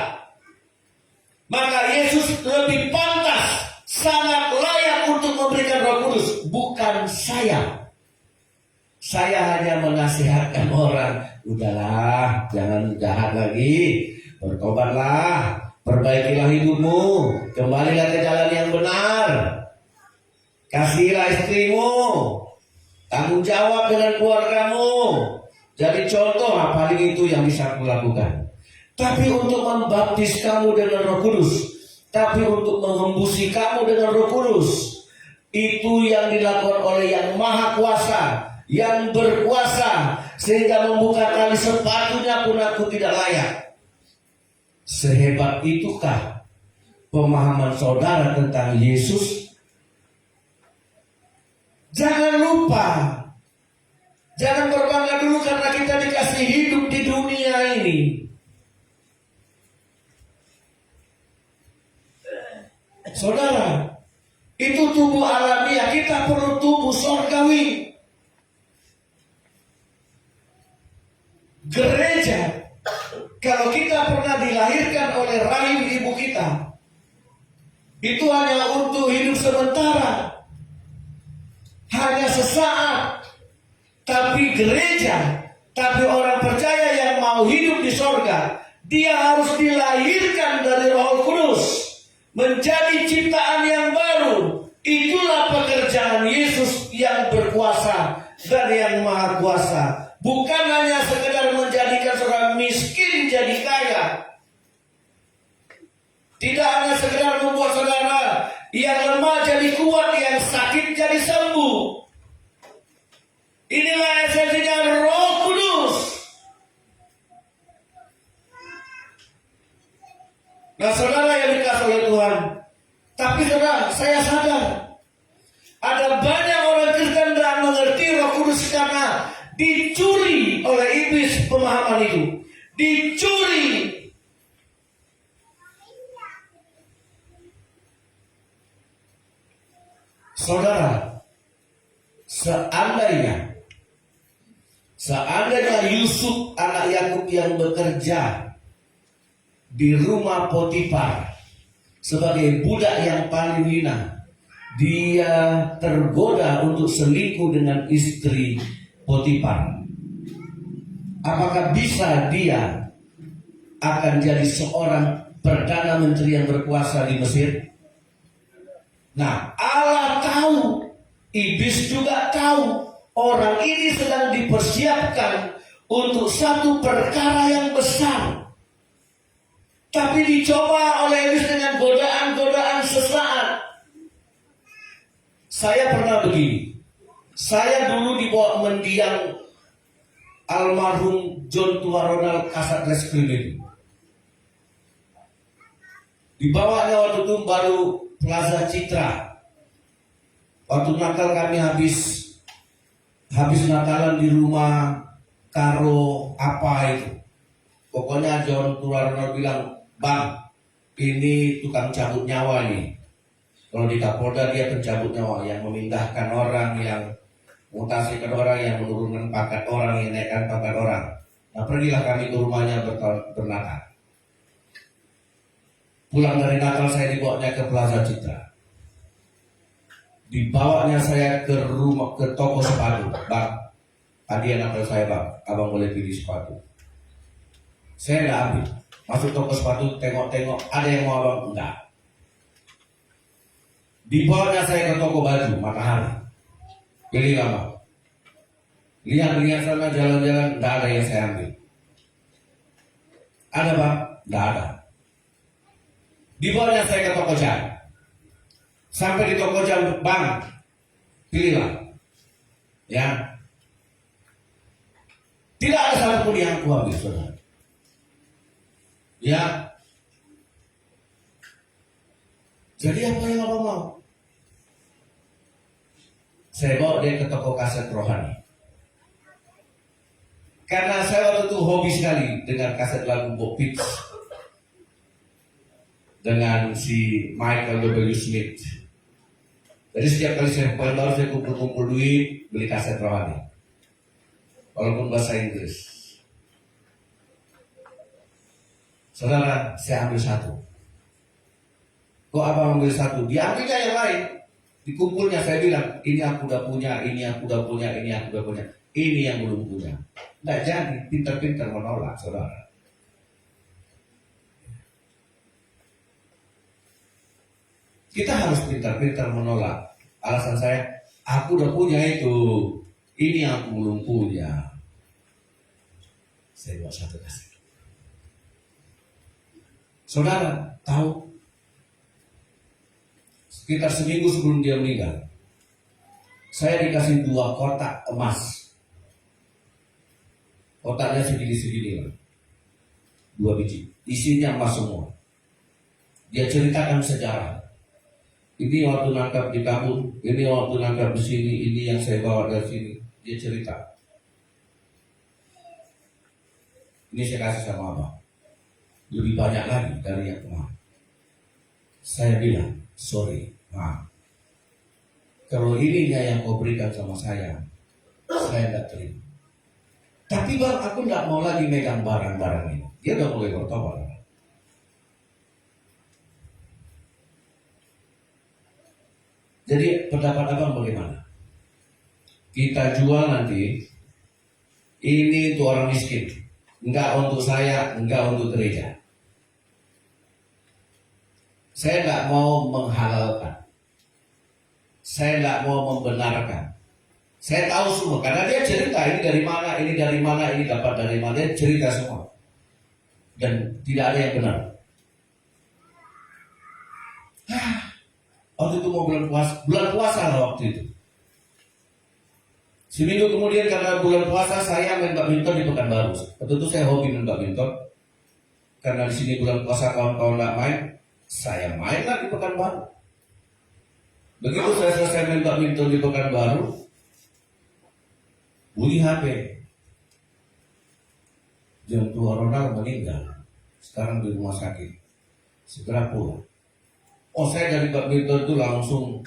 S1: Maka Yesus lebih pantas, sangat layak untuk memberikan Roh Kudus. Bukan saya. Saya hanya menasihatkan orang, udahlah, jangan jahat lagi, bertobatlah, perbaikilah hidupmu, kembalilah ke jalan yang benar, kasihilah istrimu, tanggung jawab dengan keluargamu, jadi contoh, paling itu yang bisa aku lakukan. Tapi untuk membaptis kamu dengan Roh Kudus, tapi untuk mengembusi kamu dengan Roh Kudus, itu yang dilakukan oleh yang Maha Kuasa, yang berkuasa, sehingga membuka tali sepatunya pun aku tidak layak. Sehebat itukah pemahaman saudara tentang Yesus? Jangan lupa, jangan berbangga dulu karena kita dikasih hidup di dunia ini. Saudara, itu tubuh alamiah, kita perlu tubuh surgawi. Gereja, kalau kita pernah dilahirkan oleh rahim ibu kita, itu hanya untuk hidup sementara, hanya sesaat. Tapi gereja, tapi orang percaya yang mau hidup di sorga, dia harus dilahirkan dari Roh Kudus, menjadi ciptaan yang baru. Itulah pekerjaan Yesus yang berkuasa dan yang maha kuasa. Bukan hanya sekedar menjadikan seorang miskin jadi kaya. Tidak hanya sekedar membuat saudara yang lemah jadi kuat, yang sakit jadi sembuh. Inilah esensinya Roh Kudus. Nah saudara yang dikasih oleh Tuhan, tapi saudara, saya sadar ada banyak orang Kristen tidak mengerti Roh Kudus karena dicuri oleh iblis pemahaman itu. Dicuri. Saudara, seandainya Yusuf anak Yakub yang bekerja di rumah Potifar sebagai budak yang paling hina, dia tergoda untuk selingkuh dengan istri Potifar. Apakah bisa dia akan jadi seorang perdana menteri yang berkuasa di Mesir? Nah, Allah tahu, iblis juga tahu, orang ini sedang dipersiapkan untuk satu perkara yang besar. Tapi dicoba oleh iblis dengan godaan-godaan sesaat. Saya pernah begini. Saya dulu dibawa mendiang almarhum John Tua Ronald Kasat Reskrim itu. Dibawanya waktu itu baru Plaza Citra. Waktu Natal kami habis Natalan di rumah Karo apa itu. Pokoknya John Tua Ronald bilang, "Bang, ini tukang cabut nyawa nih. Kalau di Kapolda dia pencabut nyawa, yang memindahkan orang, yang mutasikan orang, yang menurunkan pangkat orang, yang naikkan pangkat orang." Nah, pergilah kami ke rumahnya bernatal. Pulang dari Natal saya dibawanya ke Plaza Citra. Dibawanya saya ke toko sepatu. "Bang, hadiah Natal saya bang, abang boleh pilih sepatu." Saya nggak ambil. Masuk toko sepatu, tengok-tengok, ada yang mau abang? Enggak. Dibawanya saya ke toko baju, Matahari. Pilihlah bang. Lihat-lihat sana, jalan-jalan, enggak ada yang saya ambil. Ada bang? Enggak ada. Dibawanya saya ke toko jam. Sampai di toko jam, "Bang, pilihlah." Ya. Tidak ada satupun yang aku ambil, saudara. Ya. Jadi apa yang abang mau? Saya bawa dia ke toko kaset rohani. Karena saya waktu itu hobi sekali dengan kaset lagu Bob Pitts dengan si Michael W. Smith Jadi setiap kali saya poin baru saya kumpul-kumpul duit beli kaset rohani, walaupun bahasa Inggris. Saudara, saya ambil satu. Kok abang ambil satu? Diambilnya yang lain. Dikumpulnya saya bilang, ini aku udah punya, ini aku udah punya, ini aku udah punya, ini yang belum punya. Nggak jadi, pintar-pintar menolak, saudara. Kita harus pintar-pintar menolak. Alasan saya, aku udah punya itu, ini yang aku belum punya. Saya buat satu kasih. Saudara tahu, sekitar seminggu sebelum dia meninggal, saya dikasih 2 kotak emas. Kotaknya segini-segini lah, 2 biji, isinya emas semua. Dia ceritakan sejarah. Ini waktu nangkap di kampung, ini waktu nangkap di sini, ini yang saya bawa dari sini. Dia cerita. Ini saya kasih sama abang. Lebih banyak lagi dari yang kemarin. Saya bilang, sorry, maaf. Kalau ininya yang kau berikan sama saya tidak terima. Tapi bang, aku tidak mau lagi megang barang-barang ini. Dia udah mulai bertobat. Jadi pendapat abang bagaimana? Kita jual nanti, ini untuk orang miskin, enggak untuk saya, enggak untuk gereja. Saya enggak mau menghalalkan, saya enggak mau membenarkan. Saya tahu semua, karena dia cerita ini dari mana, ini dari mana, ini dapat dari mana, dia cerita semua. Dan tidak ada yang benar. Waktu itu mau bulan puasa lah waktu itu. Seminggu kemudian karena bulan puasa saya main badminton di Pekanbaru. Waktu itu saya hobi main badminton. Karena di sini bulan puasa kawan-kawan nggak main, saya main lah di Pekanbaru. Begitu saya selesai main badminton di Pekanbaru, bunyi HP. Jam 2 Ronald meninggal. Sekarang di rumah sakit. Segera pulang. Oh, saya dari badminton itu langsung,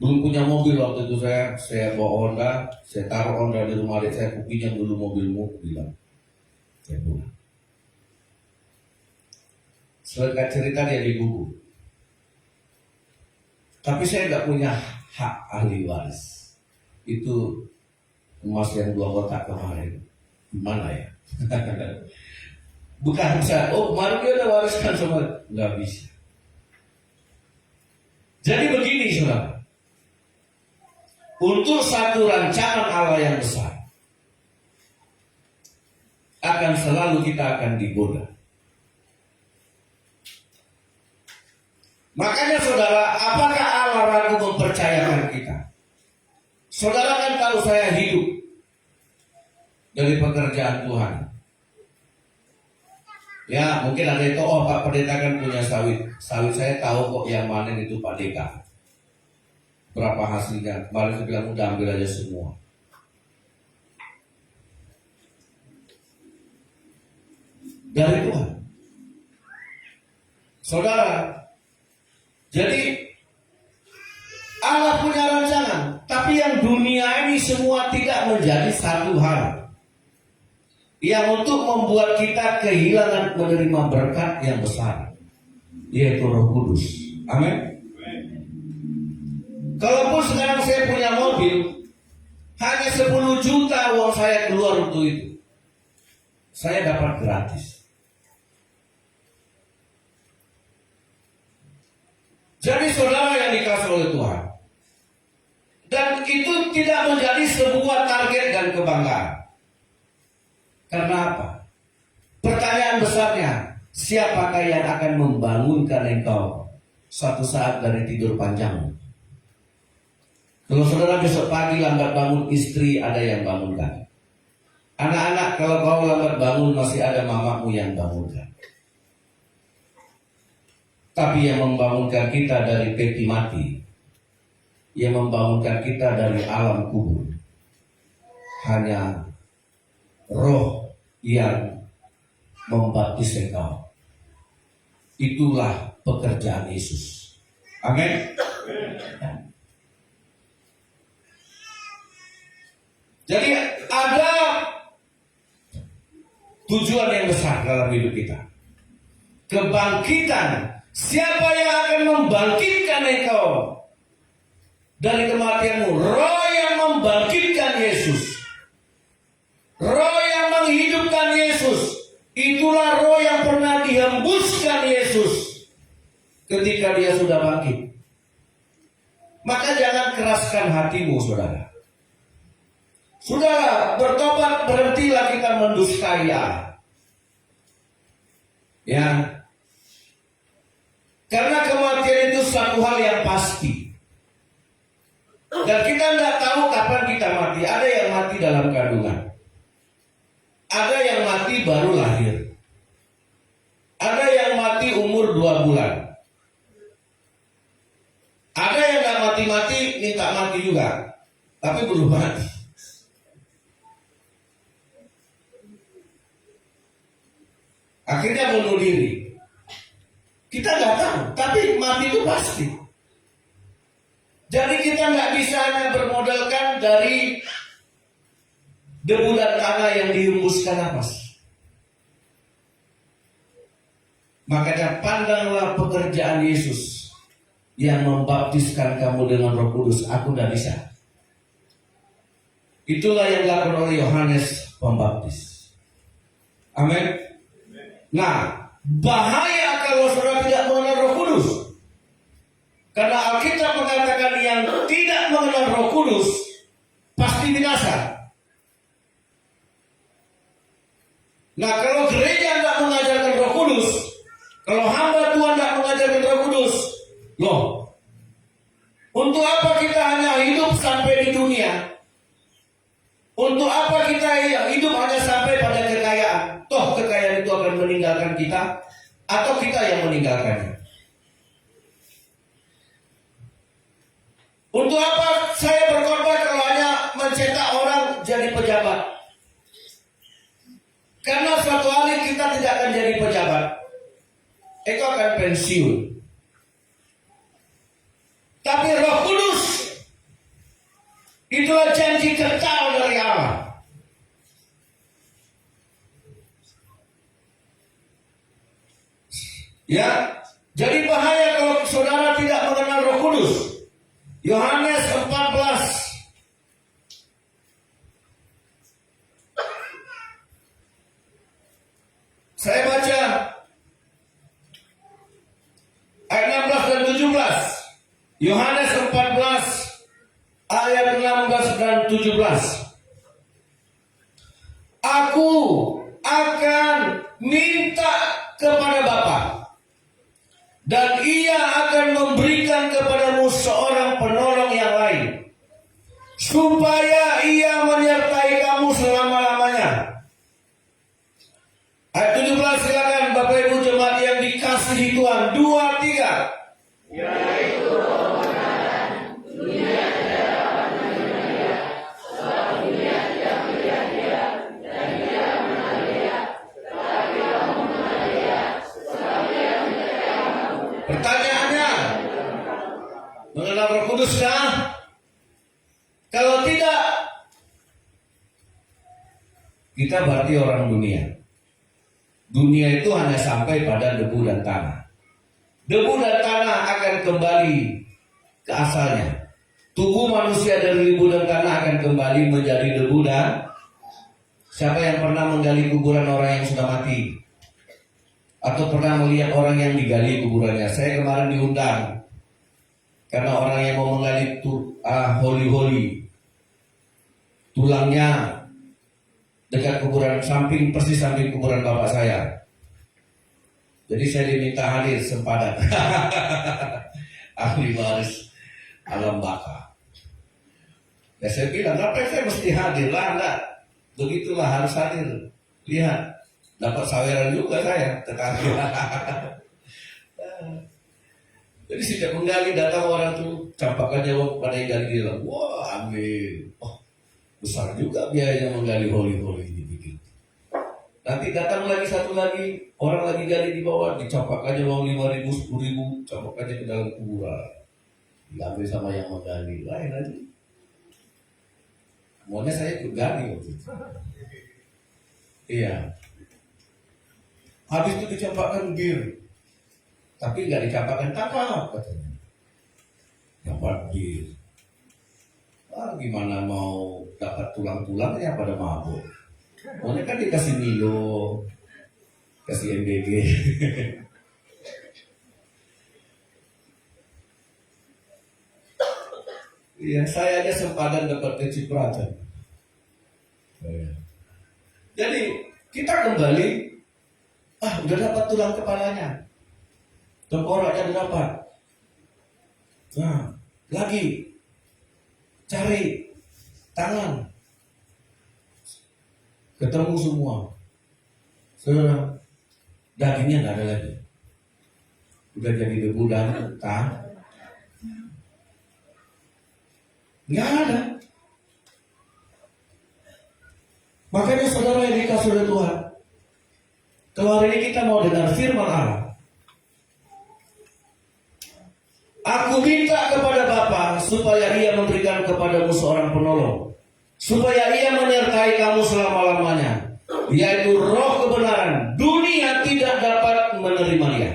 S1: belum punya mobil waktu itu, saya bawa Honda, saya taruh Honda di rumah adik saya, aku pinjam dulu mobilmu, bilang saya pulang. Selengkap cerita dia digugur. Tapi saya nggak punya hak ahli waris. Itu emas yang 2 kotak kemarin, gimana ya? Bukan bisa, oh kemarin dia udah wariskan semua, nggak bisa. Jadi begini saudara, untuk satu rancangan Allah yang besar, akan selalu kita akan digoda. Makanya saudara, apakah Allah ragu mempercayakan kita? Saudara kan tahu saya hidup dari pekerjaan Tuhan. Ya mungkin ada itu, oh Pak Pendeta kan punya sawit. Sawit saya tahu kok yang manen itu Pak Deka. Berapa hasilnya? Kemarin saya bilang udah ambil aja semua. Dari Tuhan. Saudara, jadi Allah punya rancangan, tapi yang dunia ini semua tidak menjadi satu hal yang untuk membuat kita kehilangan menerima berkat yang besar, yaitu Roh Kudus. Amin. Kalaupun sekarang saya punya mobil, hanya 10 juta uang saya keluar untuk itu, saya dapat gratis. Jadi saudara yang dikasih oleh Tuhan, dan itu tidak menjadi sebuah target dan kebanggaan. Karena apa? Pertanyaan besarnya, siapakah yang akan membangunkan engkau suatu saat dari tidur panjangmu? Kalau saudara besok pagi lambat bangun, istri ada yang bangunkan. Anak-anak kalau kau lambat bangun, masih ada mamamu yang bangunkan. Tapi yang membangunkan kita dari peti mati, yang membangunkan kita dari alam kubur, hanya Roh yang membaptis engkau. Itulah pekerjaan Yesus. Amin. Jadi ada tujuan yang besar dalam hidup kita. Kebangkitan. Siapa yang akan membangkitkan engkau dari kematianmu? Roh yang membangkitkan Yesus. Roh yang menghidupkan Yesus. Itulah roh yang pernah dihembuskan Yesus ketika dia sudah bangkit. Maka jangan keraskan hatimu, saudara. Sudah bertobat, berhentilah kita mendustai Allah. Ya. Karena kematian itu suatu hal yang pasti. Dan kita tidak tahu kapan kita mati. Ada yang mati dalam kandungan. Ada yang mati baru lahir. Ada yang mati umur 2 bulan. Ada yang tidak mati-mati, minta mati juga. Tapi belum mati. Akhirnya bunuh diri. Kita nggak tahu, tapi mati itu pasti. Jadi kita nggak bisa hanya bermodalkan dari debu dan tanah yang dihembuskan nafas. Makanya pandanglah pekerjaan Yesus yang membaptiskan kamu dengan Roh Kudus. Aku tidak bisa. Itulah yang dilakukan oleh Yohanes Pembaptis. Amin. Nah, bahaya kalau saudara tidak mengenal Roh Kudus. Karena Alkitab mengatakan yang tidak mengenal Roh Kudus pasti binasa. Nah, kalau gereja tidak mengajarkan Roh Kudus, kalau hamba Tuhan tidak mengajarkan Roh Kudus, loh, untuk apa kita hanya hidup sampai di dunia? Untuk apa kita hidup hanya sampai pada kekayaan? Toh kekayaan itu akan meninggalkan kita, atau kita yang meninggalkannya. Untuk apa saya berkorban kalau hanya mencetak orang jadi pejabat? Karena suatu hari kita tidak akan jadi pejabat. Itu akan pensiun. Tapi Roh Kudus itulah janji kekal dari Allah. Ya, jadi bahaya kalau saudara tidak mengenal Roh Kudus. Yohanes 14 saya baca ayat 16 dan 17. Yohanes 14 ayat 16 dan 17. Aku akan minta kepada Bapa, dan Ia akan memberikan kepadamu seorang penolong yang lain, supaya Ia menyertai kamu selama-lamanya. Ayat 17, silakan Bapak Ibu jemaat yang dikasihi Tuhan. 2, 3.
S3: Yaitu roh kebenaran, dunia tidak dapat menerima dia, sebab dunia tidak melihat dia, dan tidak mengenal dia. Tetapi kamu mengenal dia, sebab dia menyertai kamu.
S1: Pertanyaannya, mengenal Roh Kudus kah? Kalau tidak, kita berarti orang dunia. Dunia itu hanya sampai pada debu dan tanah. Debu dan tanah akan kembali ke asalnya. Tubuh manusia dari debu dan tanah akan kembali menjadi debu dan siapa yang pernah menggali kuburan orang yang sudah mati? Atau pernah melihat orang yang digali kuburannya? Saya kemarin diundang karena orang yang mau menggali holi-holi, tulangnya dekat kuburan samping, persis samping kuburan bapak saya. Jadi saya diminta hadir sempadan. Ahli waris alam baka. Ya saya bilang, kenapa saya mesti hadir lah? Enggak. Begitulah harus hadir. Lihat, dapat saweran juga saya, tetapi. Jadi sejak menggali datang orang tuh campakkan jawab pada yang gali dia. Wah, ambil. Oh, besar juga biayanya menggali holi-holi ini. Nanti Nanti datang lagi satu lagi, orang lagi gali di bawah, dicapak aja uang 5.000, 10.000, capak aja ke dalam kuburan. Diambil sama yang menggali, lain lagi. Maunya saya ikut gali waktu itu. Iya. Habis itu dicampakkan bir, tapi nggak dicampakkan tapak katanya. Dapat bir. Gimana mau dapat tulang-tulangnya pada mabuk? Maunya kan dikasih Milo, kasih MBG. Iya, saya aja sempadan dapat kecipratan. Jadi kita kembali, udah dapat tulang kepalanya, tengkoraknya udah dapat. Nah, lagi cari tangan, ketemu semua. Saudara, dagingnya nggak ada lagi, udah jadi debu dan utang, nggak ada. Makanya saudara yang dikasih oleh Tuhan, kalau hari ini kita mau dengar firman Allah, aku minta kepada Bapa supaya Ia memberikan kepadamu seorang penolong, supaya Ia menyertai kamu selama-lamanya, yaitu Roh kebenaran. Dunia tidak dapat menerima Dia.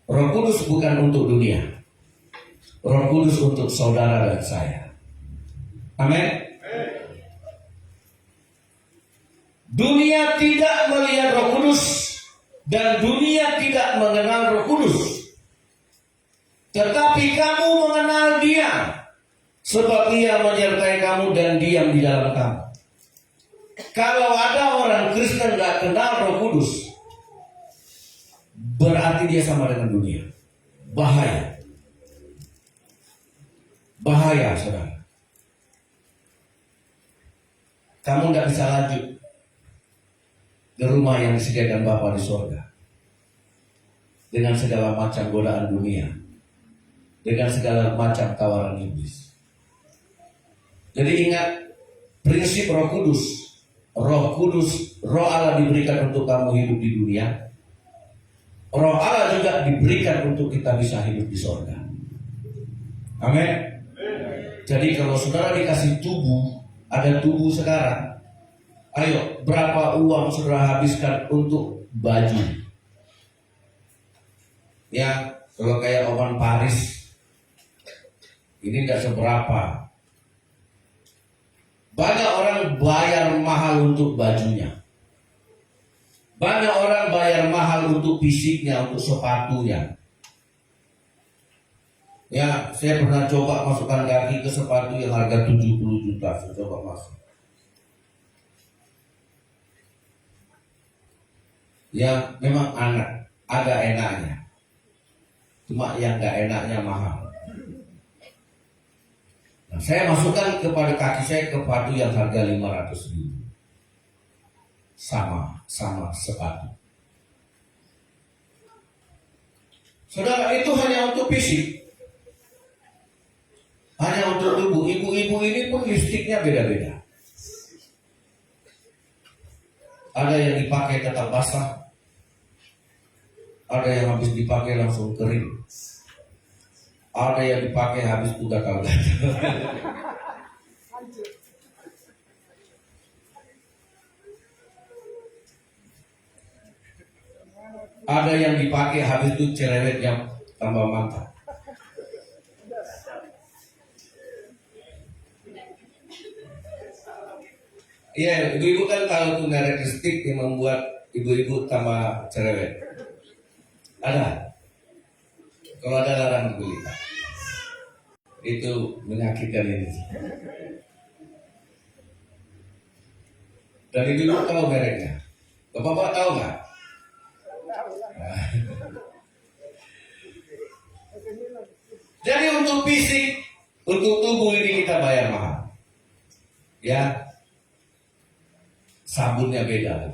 S1: Roh Kudus bukan untuk dunia, Roh Kudus untuk saudara dan saya. Amin. Dunia tidak melihat Roh Kudus dan dunia tidak mengenal Roh Kudus. Tetapi kamu mengenal Dia, sebab Ia menyertai kamu dan diam di dalam kamu. Kalau ada orang Kristen gak kenal Roh Kudus, berarti dia sama dengan dunia. Bahaya. Bahaya, saudara. Kamu gak bisa lanjut ke rumah yang disediakan Bapa di surga dengan segala macam godaan dunia, dengan segala macam tawaran iblis. Jadi ingat prinsip Roh Kudus. Roh Kudus, Roh Allah diberikan untuk kamu hidup di dunia. Roh Allah juga diberikan untuk kita bisa hidup di surga. Amin. Jadi kalau saudara dikasih tubuh, ada tubuh sekarang, ayo, berapa uang saudara habiskan untuk baju? Ya, kalau kayak Oman Paris, ini tidak seberapa. Banyak orang bayar mahal untuk bajunya. Banyak orang bayar mahal untuk fisiknya, untuk sepatunya. Ya, saya pernah coba masukkan kaki ke sepatu yang harga 70 juta. Saya coba masuk. Ya, memang ada enaknya. Cuma yang gak enaknya mahal. Nah, saya masukkan kepada kaki saya sepatu yang harga 500 ribu. Sama sepatu. Saudara, itu hanya untuk fisik. Hanya untuk tubuh. Ibu-ibu ini pun lipstiknya beda-beda. Ada yang dipakai tetap basah, ada yang habis dipakai langsung kering, ada yang dipakai habis itu gatal-gatal. Ada yang dipakai habis itu cerewetnya tambah mantap. Iya, ibu-ibu kan tahu tuh merek lipstik yang membuat ibu-ibu tambah cerewet. Ada. Kalau ada larangan beli. Itu menyakitkan ini. Dan ibu-ibu tahu mereknya. Bapak-bapak tahu nggak? Jadi untuk fisik, untuk tubuh ini kita bayar mahal. Ya. Sabunnya beda.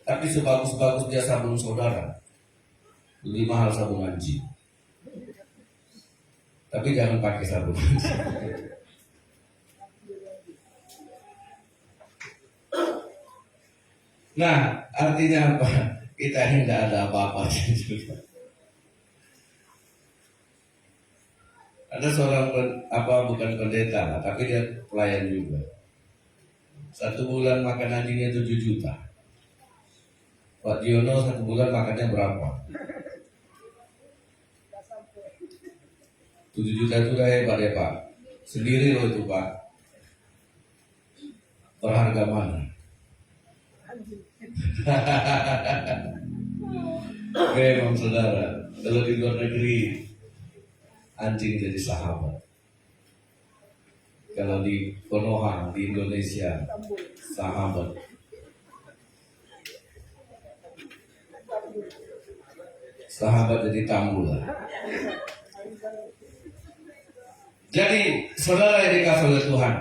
S1: Tapi sebagus-bagusnya sabun saudara, lebih mahal sabun anjing. Tapi jangan pakai sabun anjing. Nah, artinya apa? Kita ini tidak ada apa-apa juga. Ada seorang bukan pendeta, tapi dia pelayan juga. 1 bulan makan anjingnya 7 juta. Pak Diono 1 bulan makannya berapa? 7 juta itu udah hebat ya Pak. Sendiri loh itu Pak. Berharga mana? Memang saudara, kalau di luar negeri anjing jadi sahabat. Kalau di Konoha di Indonesia sahabat. Sahabat jadi tamu lah. Jadi saudara yang dikasih oleh Tuhan,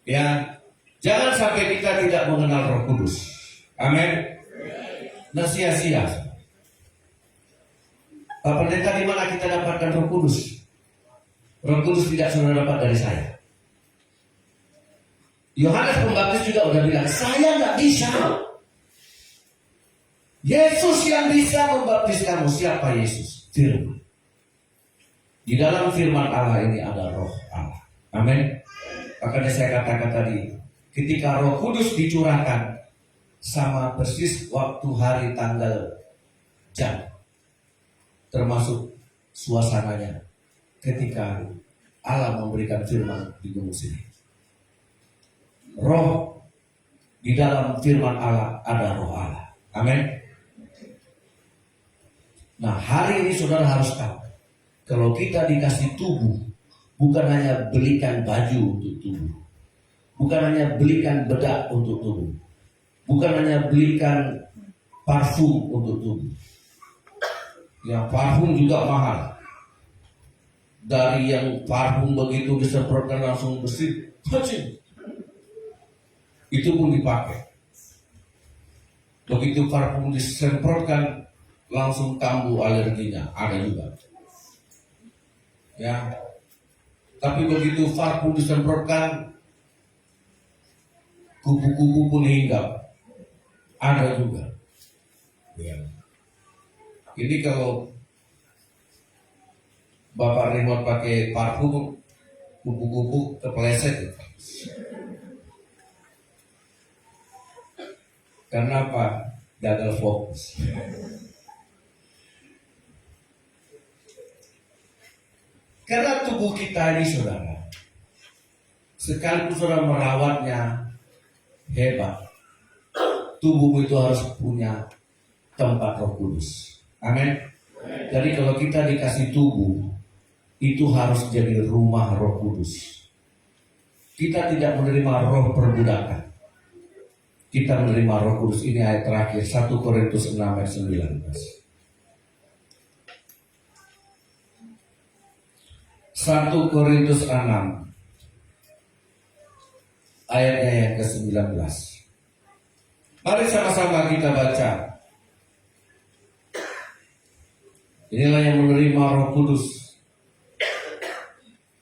S1: ya jangan sampai kita tidak mengenal Roh Kudus. Amin. Nah sia-sia. Pak Pendeta, di mana kita dapatkan Roh Kudus? Roh Kudus tidak saudara dapat dari saya. Yohanes Pembaptis juga udah bilang, saya nggak bisa. Yesus yang bisa membaptis kamu. Siapa Yesus? Firman. Di dalam firman Allah ini ada Roh Allah. Amin. Makanya saya katakan tadi, ketika Roh Kudus dicurahkan, sama persis waktu hari, tanggal, jam, termasuk suasananya ketika Allah memberikan firman di gunung sini. Roh, di dalam firman Allah ada Roh Allah. Amin. Nah, hari ini saudara harus tahu, kalau kita dikasih tubuh, bukan hanya belikan baju untuk tubuh, bukan hanya belikan bedak untuk tubuh, bukan hanya belikan parfum untuk tubuh. Yang parfum juga mahal. Dari yang parfum begitu disemprotkan langsung bersih, itu pun dipakai. Begitu parfum disemprotkan langsung kambuh alerginya, ada juga. Ya. Tapi begitu parfum disemprotkan, kupu-kupu pun hinggap, ada juga. Ya. Ini kalau Bapak remote pakai parfum, kupu-kupu kepleset. Karena apa? Gagal fokus. Karena tubuh kita ini saudara, sekalipun saudara merawatnya hebat, tubuh itu harus punya tempat Roh Kudus. Amin. Jadi kalau kita dikasih tubuh, itu harus jadi rumah Roh Kudus. Kita tidak menerima roh perbudakan. Kita menerima Roh Kudus. Ini ayat terakhir, 1 Korintus 6 ayat 19. 1 Korintus 6 ayatnya yang ke-19. Mari sama-sama kita baca. Inilah yang menerima Roh Kudus,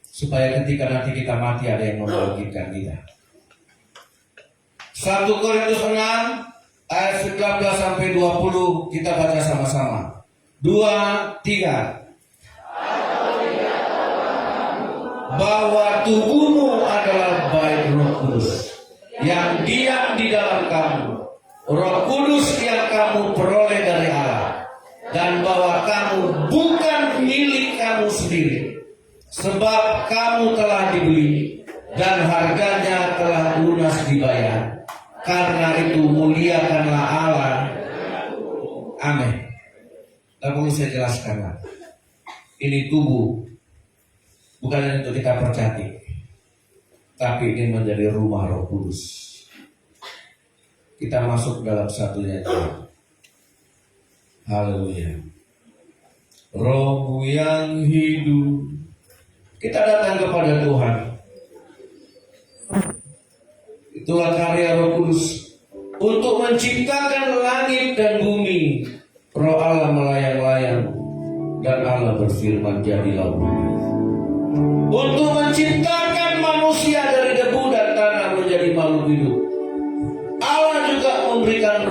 S1: supaya ketika nanti kita mati ada yang membangkitkan kita. 1 Korintus 6 ayat 19 sampai 20 kita baca sama-sama. 2, 3. Bahwa tubuhmu adalah bait Roh Kudus yang diam di dalam kamu, Roh Kudus yang kamu peroleh dari Allah, dan bahwa kamu bukan milik kamu sendiri, sebab kamu telah dibeli dan harganya telah lunas dibayar. Karena itu muliakanlah Allah. Amin. Lalu saya jelaskan, ini tubuh bukan hanya untuk kita percantik, tapi ini menjadi rumah Roh Kudus. Kita masuk dalam satunya. Haleluya. Roh yang hidup, kita datang kepada Tuhan. Itulah karya Roh Kudus untuk menciptakan langit dan bumi. Roh Allah melayang-layang dan Allah berfirman, jadilah bumi. Untuk menciptakan manusia dari debu dan tanah menjadi makhluk hidup. Allah juga memberikan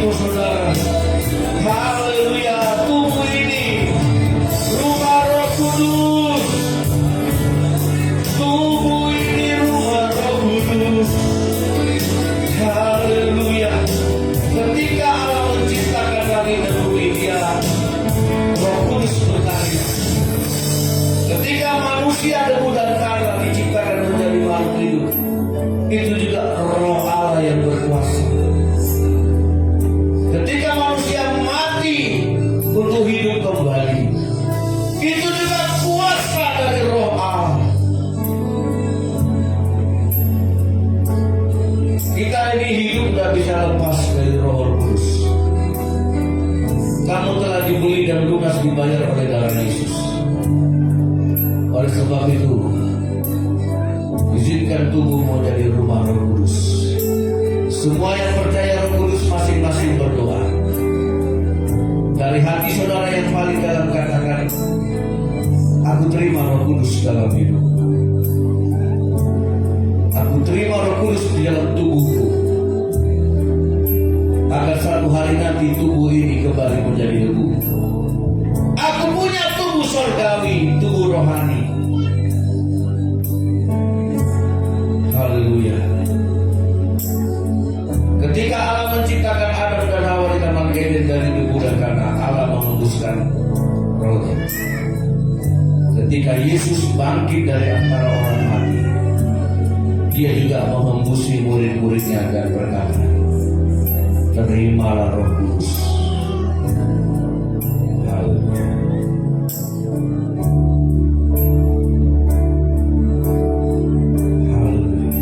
S1: ibu saudara. Haleluya, tubuh ini rumah Roh Kudus. Tubuh ini rumah Roh Kudus. Haleluya. Ketika Allah menciptakan langit dan bumi, Dia Roh Kudus berkarya. Ketika manusia debu dan tanah diciptakan menjadi makhluk hidup, itu juga Roh Allah yang berkuasa. Ketika manusia mati untuk hidup kembali, itu juga kuasa dari Roh Allah. Kita ini hidup tidak bisa lepas dari Roh Kudus. Kamu telah dibeli dan lunas dibayar oleh darah Yesus. Oleh sebab itu, izinkan tubuhmu menjadi rumah Roh Kudus. Semua yang percaya Roh Kudus masing-masing berdoa. Dari hati saudara yang paling dalam katakan, aku terima Roh Kudus dalam hidup. Aku terima Roh Kudus di dalam tubuhku, agar suatu hari nanti tubuh ini kembali menjadi debu. Aku punya tubuh surgawi, tubuh rohani. Haleluya. Ketika Allah menciptakan Adam dan Hawa di Taman Eden dari debu dan tanah, Allah mengembuskan rohnya. Ketika Yesus bangkit dari antara orang mati, Dia juga mengembusi murid-muridnya dan berkata, terimalah Roh Kudus. Haleluya. Haleluya.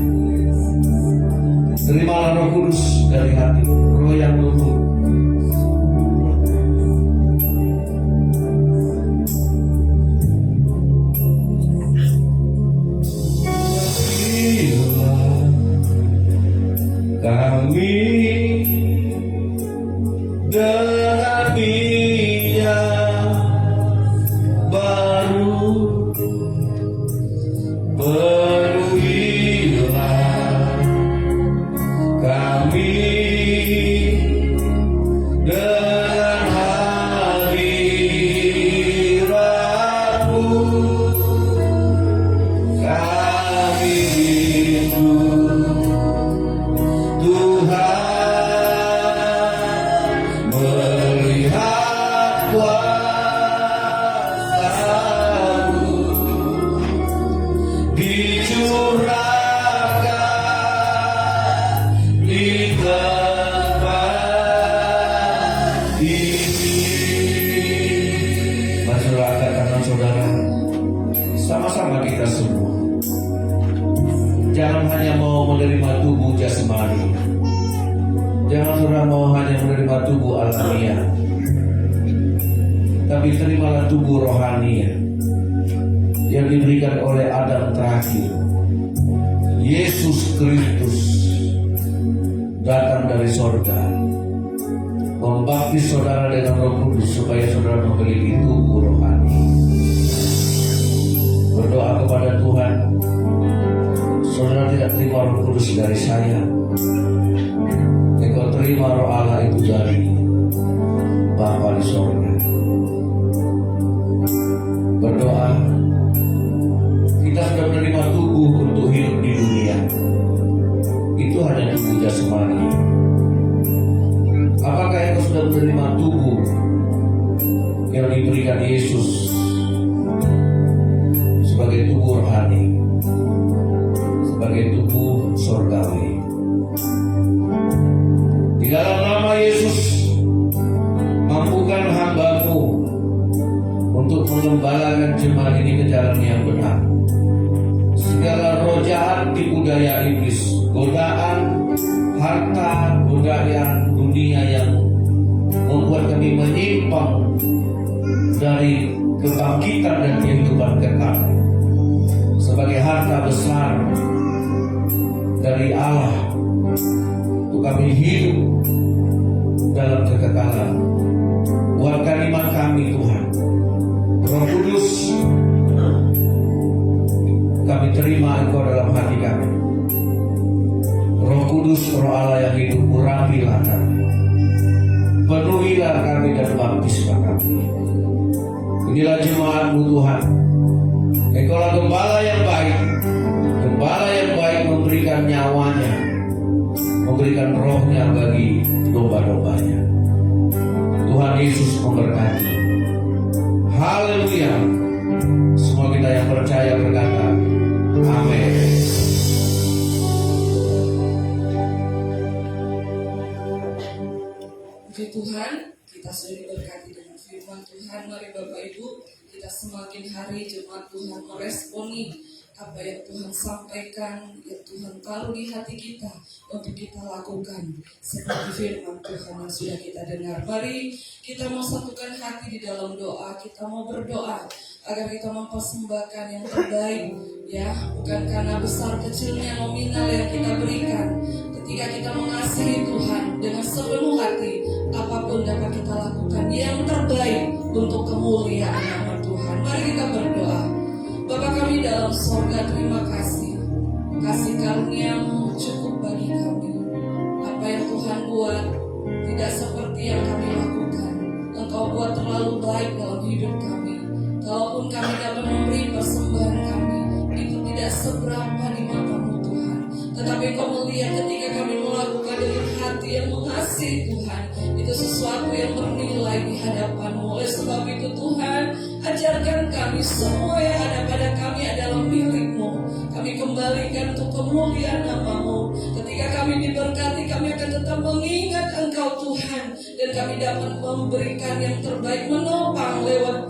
S1: Terimalah Roh Kudus dari hati, Roh yang lembut. Kami dengan minyak baru, penuhilah kami dengan hadirat-Mu. Kami rindu Tuhan melihat kuasa-Mu dicurahkan di tempat ini. Mari saudara angkat tangan saudara, sama-sama kita semua. Jangan hanya mau menerima tubuh jasmani, jangan saudara mau hanya menerima tubuh alamiah, tapi terimalah tubuh rohani yang diberikan oleh Adam terakhir. Yesus Kristus datang dari sorga, membaptis saudara dengan Roh Kudus supaya saudara memiliki tubuh rohani. Berdoa kepada Tuhan, saudara tidak terima Roh Kudus dari saya, engkau terima Roh Allah itu dari Bapa di sorga. Berdoa, kita sudah menerima tubuh untuk hidup di dunia. Itu hanya tubuh jasmani. Apakah engkau sudah menerima tubuh yang diberikan Yesus sebagai tubuh rohani, sebagai tubuh surgawi? Di dalam nama Yesus, mampukan hamba-Mu untuk mengembalakan jemaat ini ke jalan yang benar. Segala roh jahat tipu daya iblis, godaan, harta, godaan dunia yang membuat kami menyimpang dari kebangkitan dan kehidupan kekal sebagai harta besar dari Allah untuk kami hidup dalam kekekalan. Buatkan iman kami Tuhan. Roh Kudus, kami terima Engkau dalam hati kami. Roh Kudus, Roh Allah yang hidup, urapilah kami. percayalah kami dan baptislah kami. Inilah jemaat-Mu Tuhan. Engkaulah gembala yang baik. Gembala yang baik memberikan nyawanya, memberikan rohnya bagi domba-dombanya. Tuhan Yesus memberkati. Haleluya. Semua kita yang percaya berkata, amin.
S2: Puji Tuhan, kita sudah diberkati dengan firman Tuhan. Mari Bapak Ibu, kita semakin hari jemaat Tuhan meresponi apa yang Tuhan sampaikan, yang Tuhan taruh di hati kita untuk kita lakukan seperti firman Tuhan yang sudah kita dengar. Mari kita mau satukan hati di dalam doa. Kita mau berdoa agar kita mempersembahkan yang terbaik, ya, bukan karena besar kecilnya nominal yang kita berikan. Ketika kita mengasihi Tuhan dengan sepenuh hati, apapun dapat kita lakukan yang terbaik untuk kemuliaan nama Tuhan. Mari kita berdoa. Bapa kami dalam sorga, terima kasih. Kasih karunia-Mu cukup bagi kami. Apa yang Tuhan buat tidak seperti yang kami lakukan. Engkau buat terlalu baik dalam hidup kami. Kalaupun kami dapat memberi persembahan kami, itu tidak seberapa di mata-Mu Tuhan. Tetapi Engkau melihat ketika kami melakukan dengan hati yang mengasihi Tuhan, itu sesuatu yang bernilai di hadapan-Mu. Oleh sebab itu Tuhan, ajarkan kami semua yang ada pada kami adalah milik-Mu. Kami kembalikan untuk kemuliaan nama-Mu. Ketika kami diberkati, kami akan tetap mengingat Engkau Tuhan, dan kami dapat memberikan yang terbaik, menopang lewat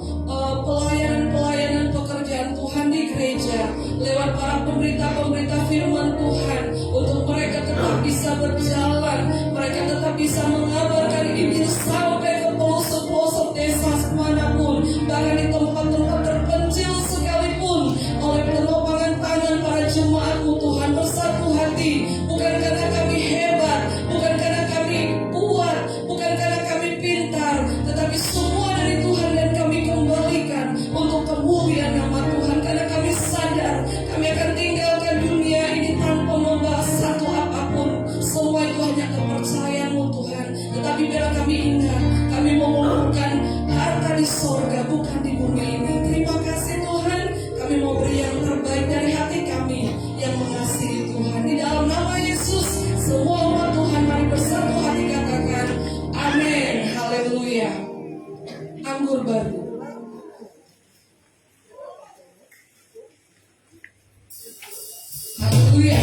S2: pelayanan-pelayanan pekerjaan Tuhan di gereja, lewat para pemberita-pemberita firman Tuhan, untuk mereka tetap bisa berjalan, mereka tetap bisa mengabarkan Injil sampai ke pelosok-pelosok desa manapun, bahkan di tempat-tempat terpencil sekalipun. Oleh penopangan tangan para jemaat-Mu Tuhan, bersatu hati, bukan karena kami hebat, bukan karena kami kuat, bukan karena kami pintar, tetapi semua dari Tuhan, dan kami kembalikan untuk kemuliaan nama Tuhan. Karena kami sadar kami akan tinggalkan dunia ini tanpa membawa satu apapun. Semua itu hanya kepercayaan-Mu Tuhan. Tetapi biar kami ingat, kami mengumpulkan harta di sorga, bukan di bumi ini. Terima kasih Tuhan, kami mau beri yang terbaik dari hati kami yang mengasihi Tuhan. Di dalam nama Yesus, semua umat Tuhan mari bersatu hati katakan amin. Haleluya. Anggur baru. Haleluya.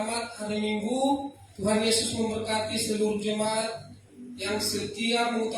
S3: Selamat hari Minggu. Tuhan Yesus memberkati seluruh jemaat yang setia mengutamakan